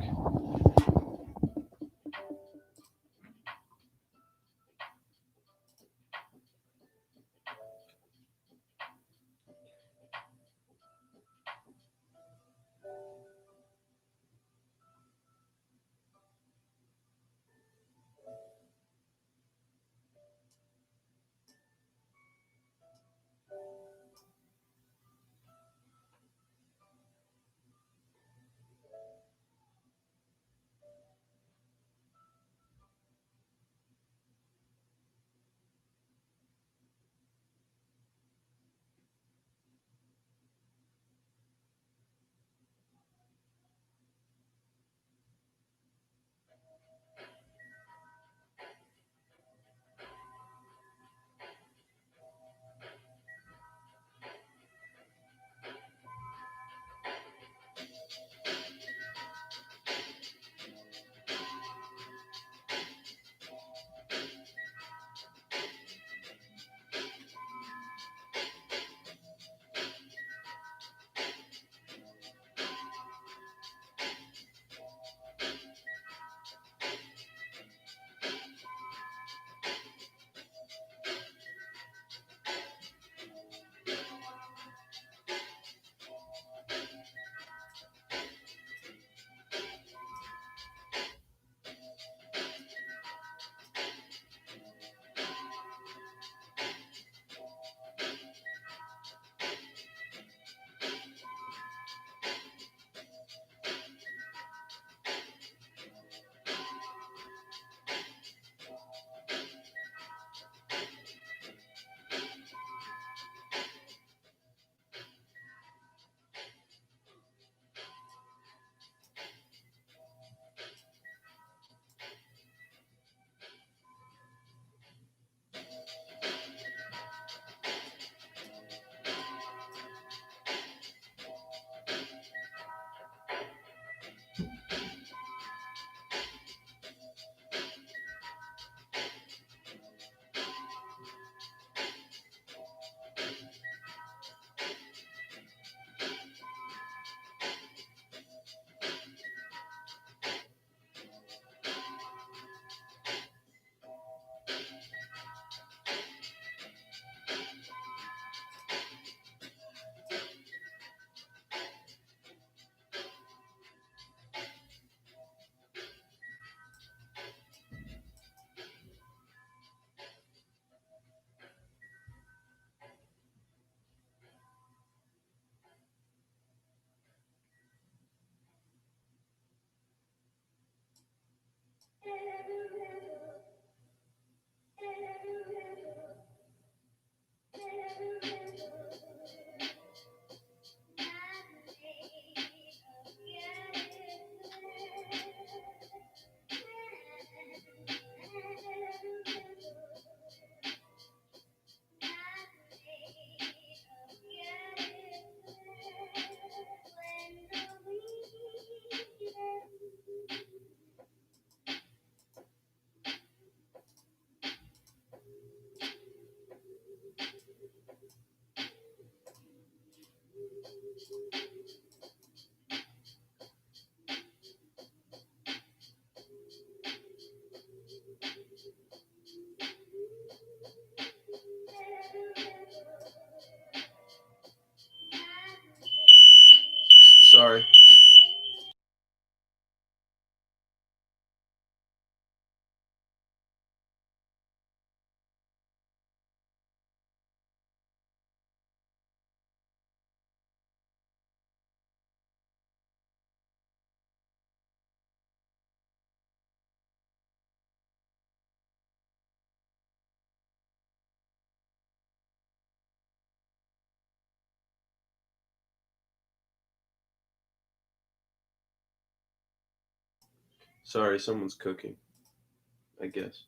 Sorry. Sorry, someone's cooking, I guess.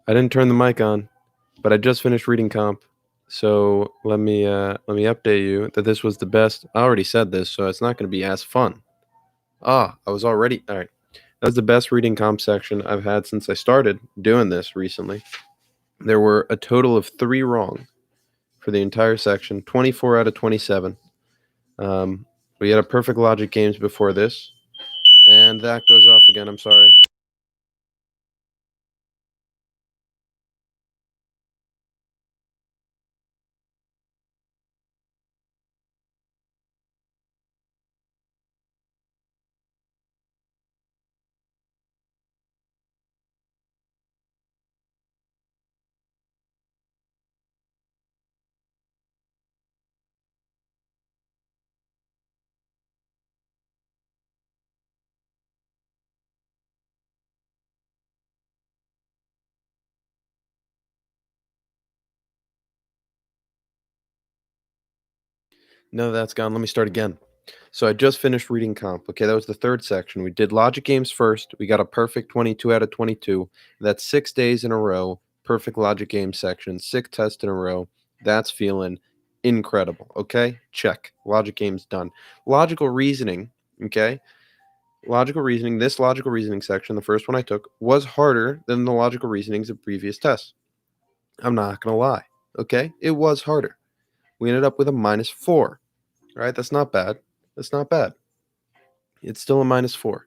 I didn't turn the mic on, but I just finished reading comp. So let me update you that this was the best. I already said this, so it's not going to be as fun. I was already all right. That was the best reading comp section I've had since I started doing this recently. There were a total of 3 wrong for the entire section, 24 out of 27. We had a perfect logic games before this, and that goes off again. I'm sorry. No, that's gone. Let me start again. So I just finished reading comp. Okay, that was the third section. We did logic games first. We got a perfect 22 out of 22. That's 6 days in a row. Perfect logic game section. 6 tests in a row. That's feeling incredible. Okay, check. Logic games done. Logical reasoning. Okay, logical reasoning. This logical reasoning section, the first one I took, was harder than the logical reasonings of previous tests. I'm not gonna lie. Okay, it was harder. We ended up with a -4. All right, that's not bad. That's not bad. It's still a -4.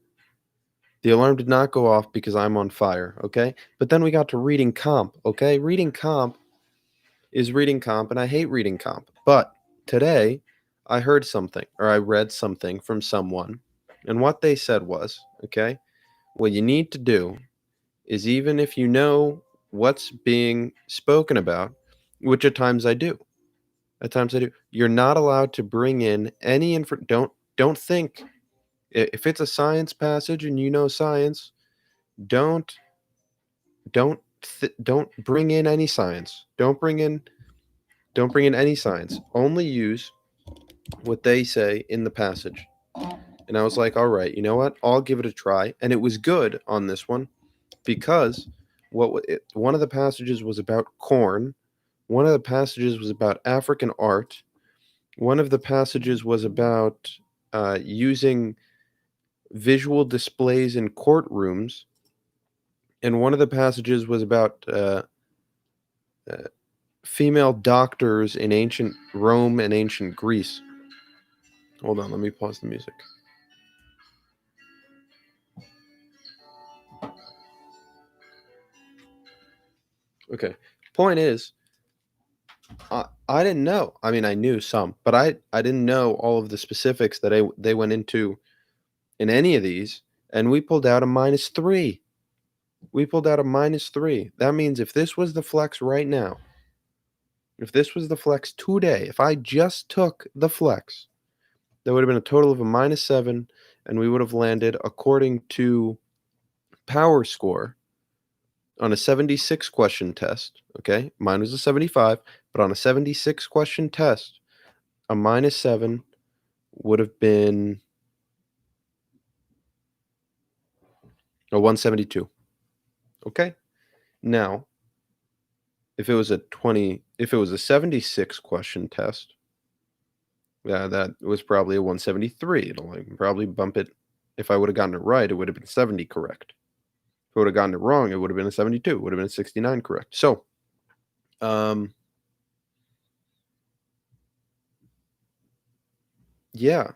The alarm did not go off because I'm on fire, okay? But then we got to reading comp, okay? Reading comp is reading comp, and I hate reading comp. But today, I heard something, or I read something from someone, and what they said was, okay, what you need to do is even if you know what's being spoken about, which at times I do, you're not allowed to bring in any info. Don't think if it's a science passage and you know science, don't don't bring in any science. Don't bring in any science. Only use what they say in the passage. And I was like, all right, you know what? I'll give it a try. And it was good on this one because one of the passages was about corn. One of the passages was about African art. One of the passages was about using visual displays in courtrooms, and one of the passages was about uh, female doctors in ancient Rome and ancient Greece. Hold on, let me pause the music. Okay. Point is, I didn't know. I mean, I knew some, but I didn't know all of the specifics that they went into in any of these, and we pulled out a -3. We pulled out a -3. That means if this was the flex right now, if this was the flex today, if I just took the flex, there would have been a total of a -7, and we would have landed, according to Power Score, on a 76 question test. Okay, mine was a 75, but on a 76 question test, a -7 would have been a 172. Okay, now if it was a 76 question test, yeah, that was probably a 173. It'll like probably bump it. If I would have gotten it right, it would have been 70 correct. If I would have gotten it wrong, it would have been a 72. It would have been a 69 correct. So, um, yeah,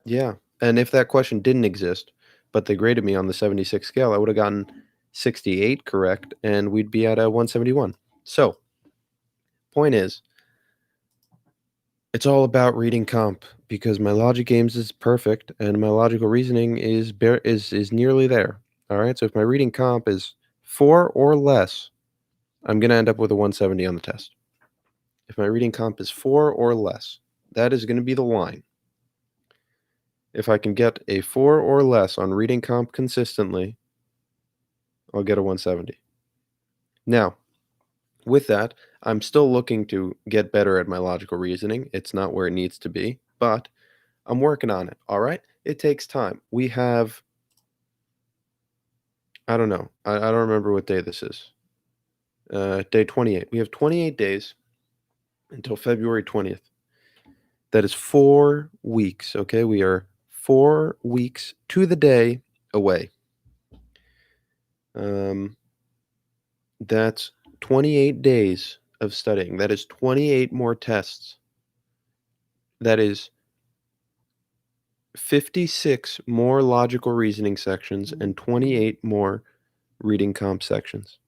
yeah. And if that question didn't exist, but they graded me on the 76 scale, I would have gotten 68 correct, and we'd be at a 171. So, point is, it's all about reading comp because my logic games is perfect and my logical reasoning is nearly there. All right. So if my reading comp is 4 or less, I'm gonna end up with a 170 on the test. If my reading comp is 4 or less, that is gonna be the line. If I can get a 4 or less on reading comp consistently, I'll get a 170. Now, with that, I'm still looking to get better at my logical reasoning. It's not where it needs to be, but I'm working on it. All right. It takes time. We have, I don't know. I don't remember what day this is. day 28. We have 28 days until February 20th. That is 4 weeks, okay? We are 4 weeks to the day away. That's 28 days of studying. That is 28 more tests. That is 56 more logical reasoning sections and 28 more reading comp sections.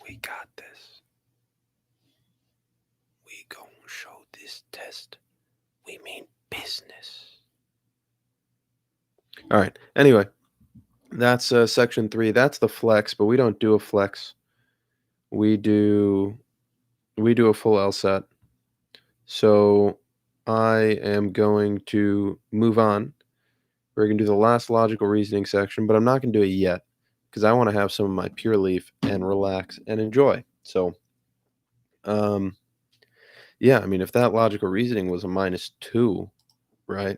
We got this. We gon' show this test. We mean business. All right. Anyway, that's section 3. That's the flex, but we don't do a flex. We do a full LSAT. So I am going to move on. We're going to do the last logical reasoning section, but I'm not going to do it yet because I want to have some of my pure leaf and relax and enjoy. So, yeah, I mean, if that logical reasoning was a -2, right,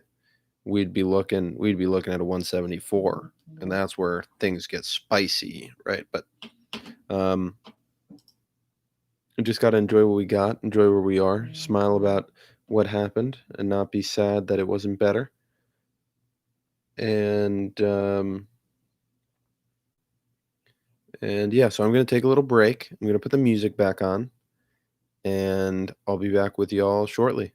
we'd be looking at a 174, and that's where things get spicy, right? But we just got to enjoy what we got, enjoy where we are, smile about what happened, and not be sad that it wasn't better. And yeah, so I'm going to take a little break. I'm going to put the music back on, and I'll be back with y'all shortly.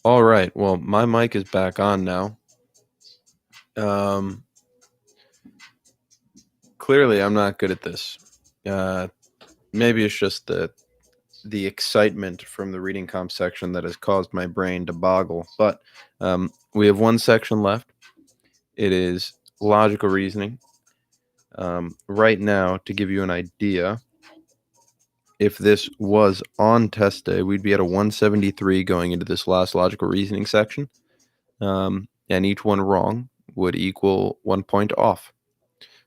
All right. Well, my mic is back on now. Um, Clearly, I'm not good at this. Maybe it's just the excitement from the reading comp section that has caused my brain to boggle. But we have one section left. It is logical reasoning. Right now, to give you an idea, if this was on test day, we'd be at a 173 going into this last logical reasoning section. And each one wrong would equal 1 point off.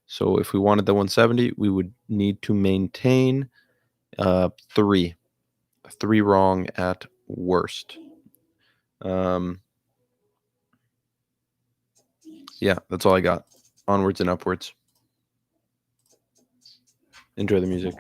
So if we wanted the 170, we would need to maintain three wrong at worst. Yeah, that's all I got. Onwards and upwards. Enjoy the music.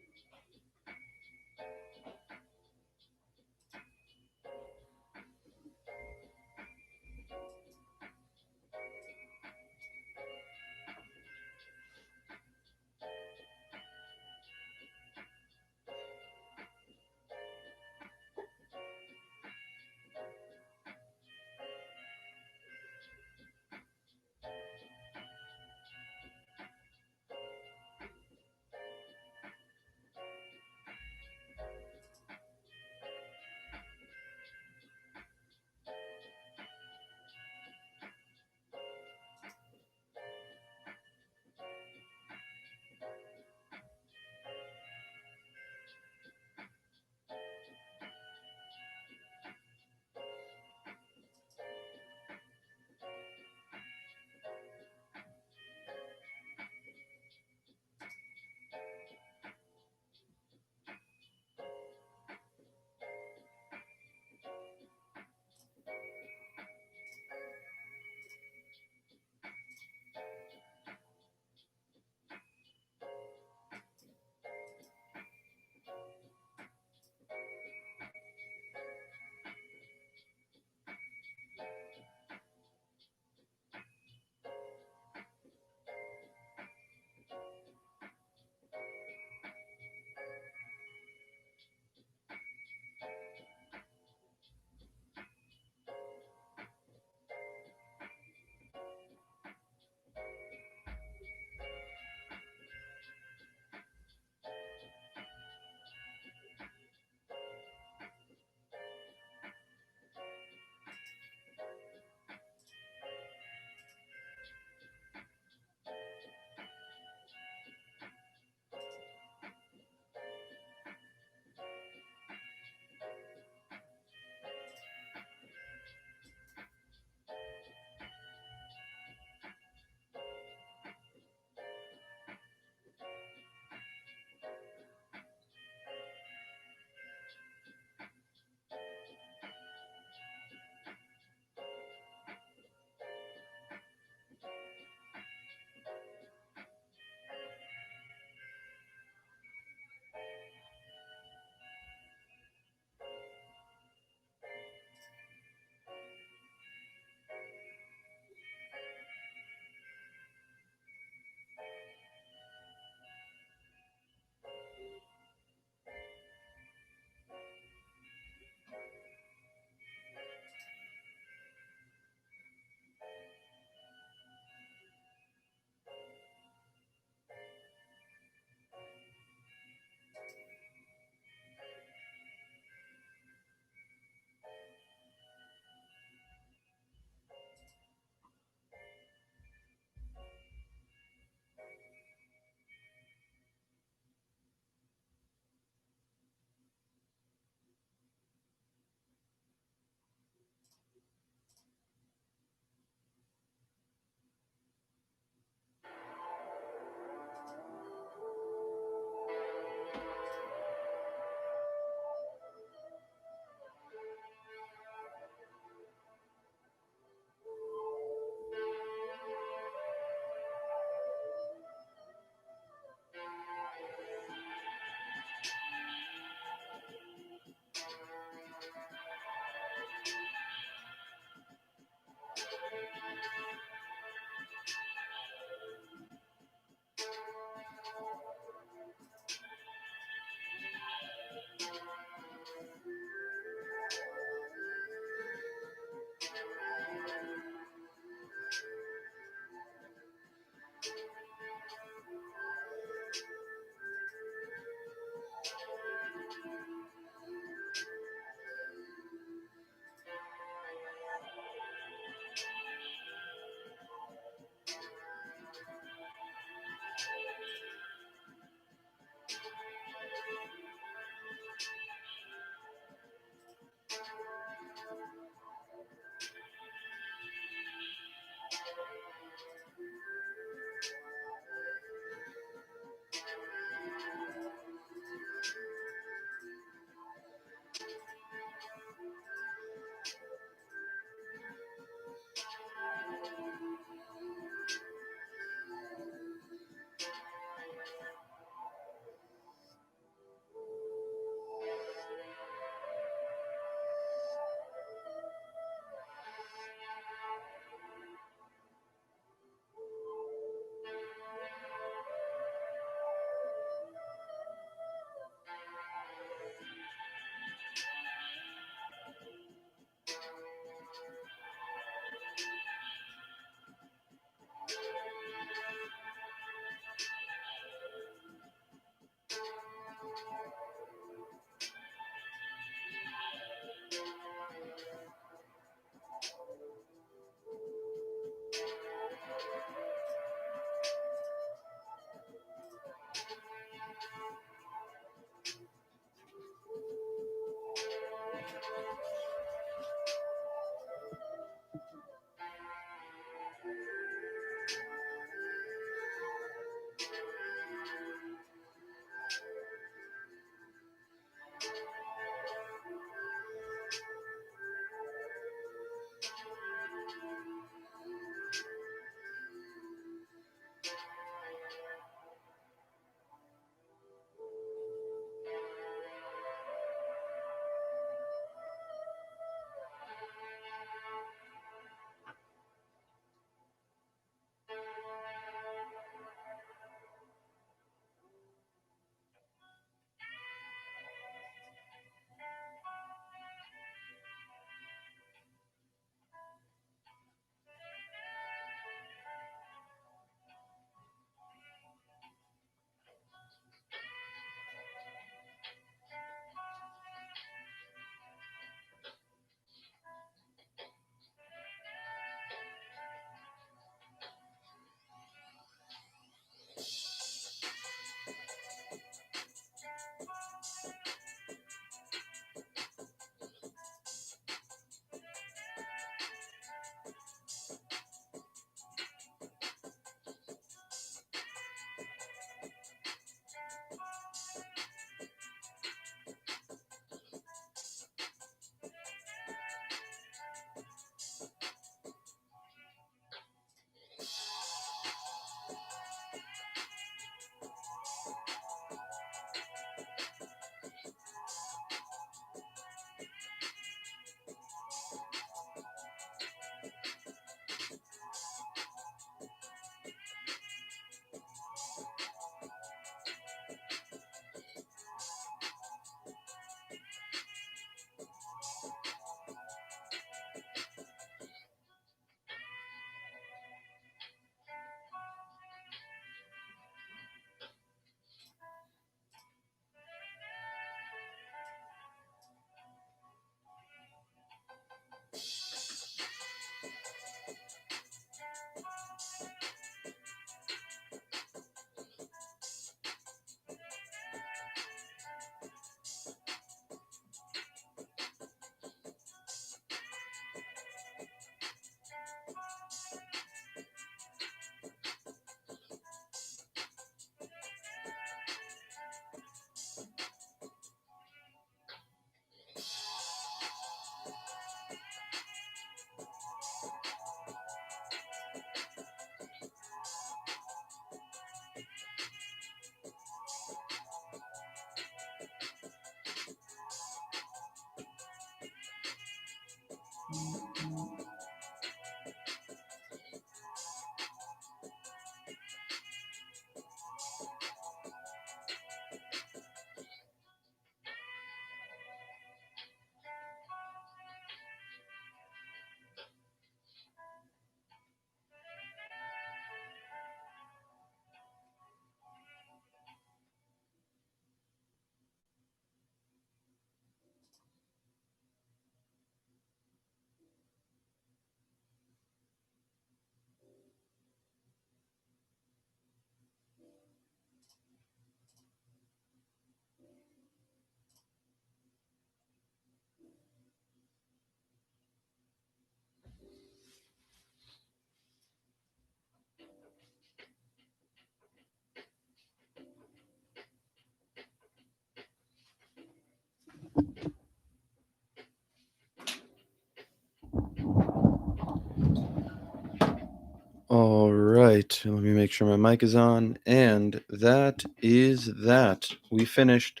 right, let me make sure my mic is on. And that is that. We finished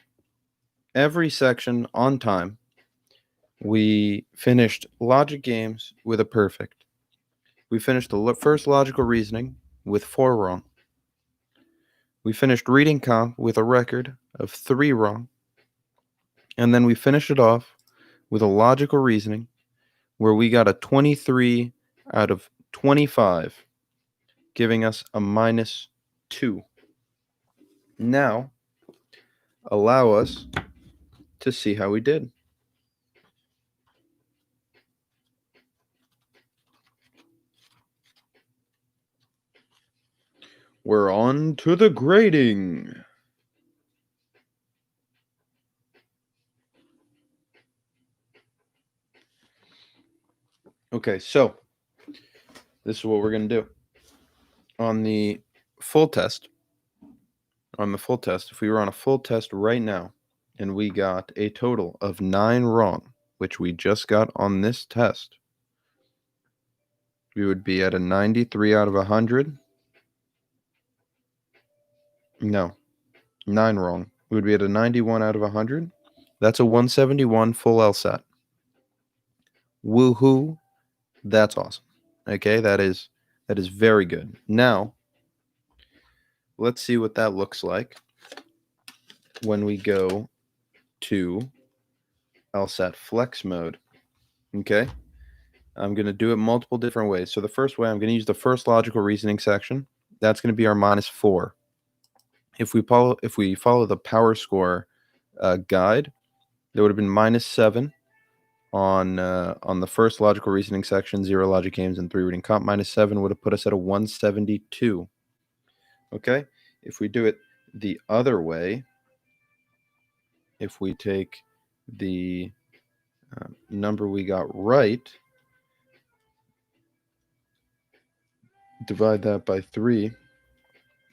every section on time. We finished logic games with a perfect. We finished the first logical reasoning with 4 wrong. We finished reading comp with a record of 3 wrong. And then we finished it off with a logical reasoning where we got a 23 out of 25, giving us a -2. Now, allow us to see how we did. We're on to the grading. Okay, so this is what we're going to do. On the full test, if we were on a full test right now and we got a total of 9 wrong, which we just got on this test, we would be at a 93 out of 100. No, 9 wrong. We would be at a 91 out of 100. That's a 171 full LSAT. Woohoo. That's awesome. Okay, that is very good. Now, let's see what that looks like when we go to LSAT-Flex mode. Okay, I'm going to do it multiple different ways. So the first way, I'm going to use the first logical reasoning section. That's going to be our -4. If we follow the power score guide, there would have been -7 on the first logical reasoning section, 0 logic games and 3 reading comp. -7 would have put us at a 172. Okay, if we do it the other way, if we take the number we got right, divide that by 3,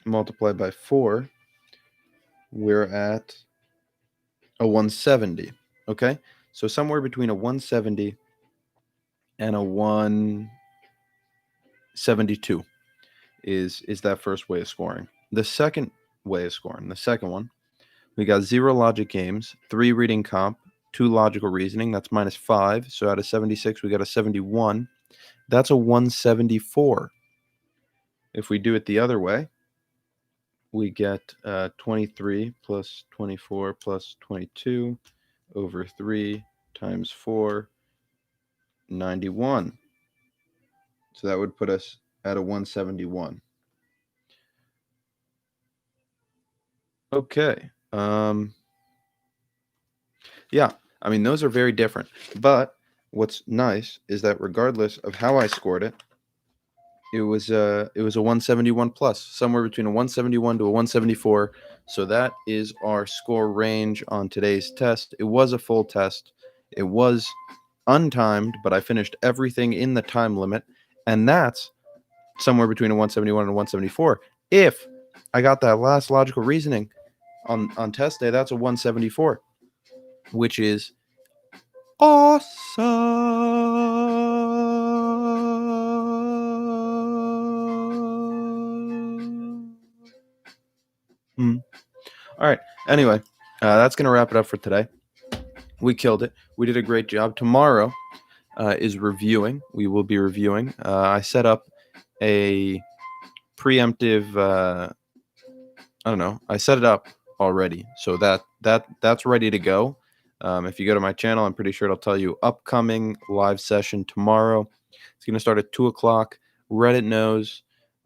multiply by 4, we're at a 170. Okay, so somewhere between a 170 and a 172 is that first way of scoring. The second way of scoring, the second one, we got 0 logic games, 3 reading comp, 2 logical reasoning. That's -5. So out of 76, we got a 71. That's a 174. If we do it the other way, we get 23 plus 24 plus 22 over 3 times 4, 91. So that would put us at a 171. Okay. Yeah, I mean, those are very different. But what's nice is that regardless of how I scored it, it was a 171 plus, somewhere between a 171 to a 174. So that is our score range on today's test. It was a full test. It was untimed, but I finished everything in the time limit, and that's somewhere between a 171 and a 174. If I got that last logical reasoning on test day, that's a 174, which is awesome. All right. Anyway, that's going to wrap it up for today. We killed it. We did a great job. Tomorrow is reviewing. We will be reviewing. I set up a preemptive. I don't know. I set it up already, so that's ready to go. If you go to my channel, I'm pretty sure it'll tell you upcoming live session tomorrow. It's going to start at 2 o'clock. Reddit knows.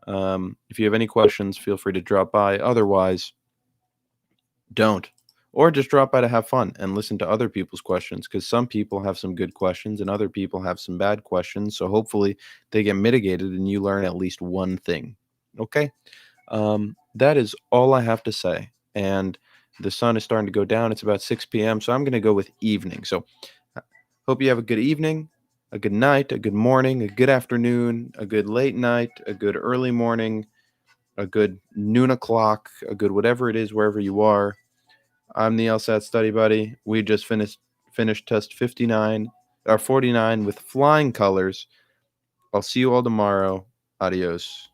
If you have any questions, feel free to drop by. Otherwise, don't. Or just drop by to have fun and listen to other people's questions, because some people have some good questions and other people have some bad questions. So hopefully they get mitigated and you learn at least one thing. Okay? That is all I have to say. And the sun is starting to go down. It's about 6 p.m. So I'm going to go with evening. So hope you have a good evening, a good night, a good morning, a good afternoon, a good late night, a good early morning, a good noon o'clock, a good whatever it is, wherever you are. I'm the LSAT Study Buddy. We just finished test 49 or 49 with flying colors. I'll see you all tomorrow. Adios.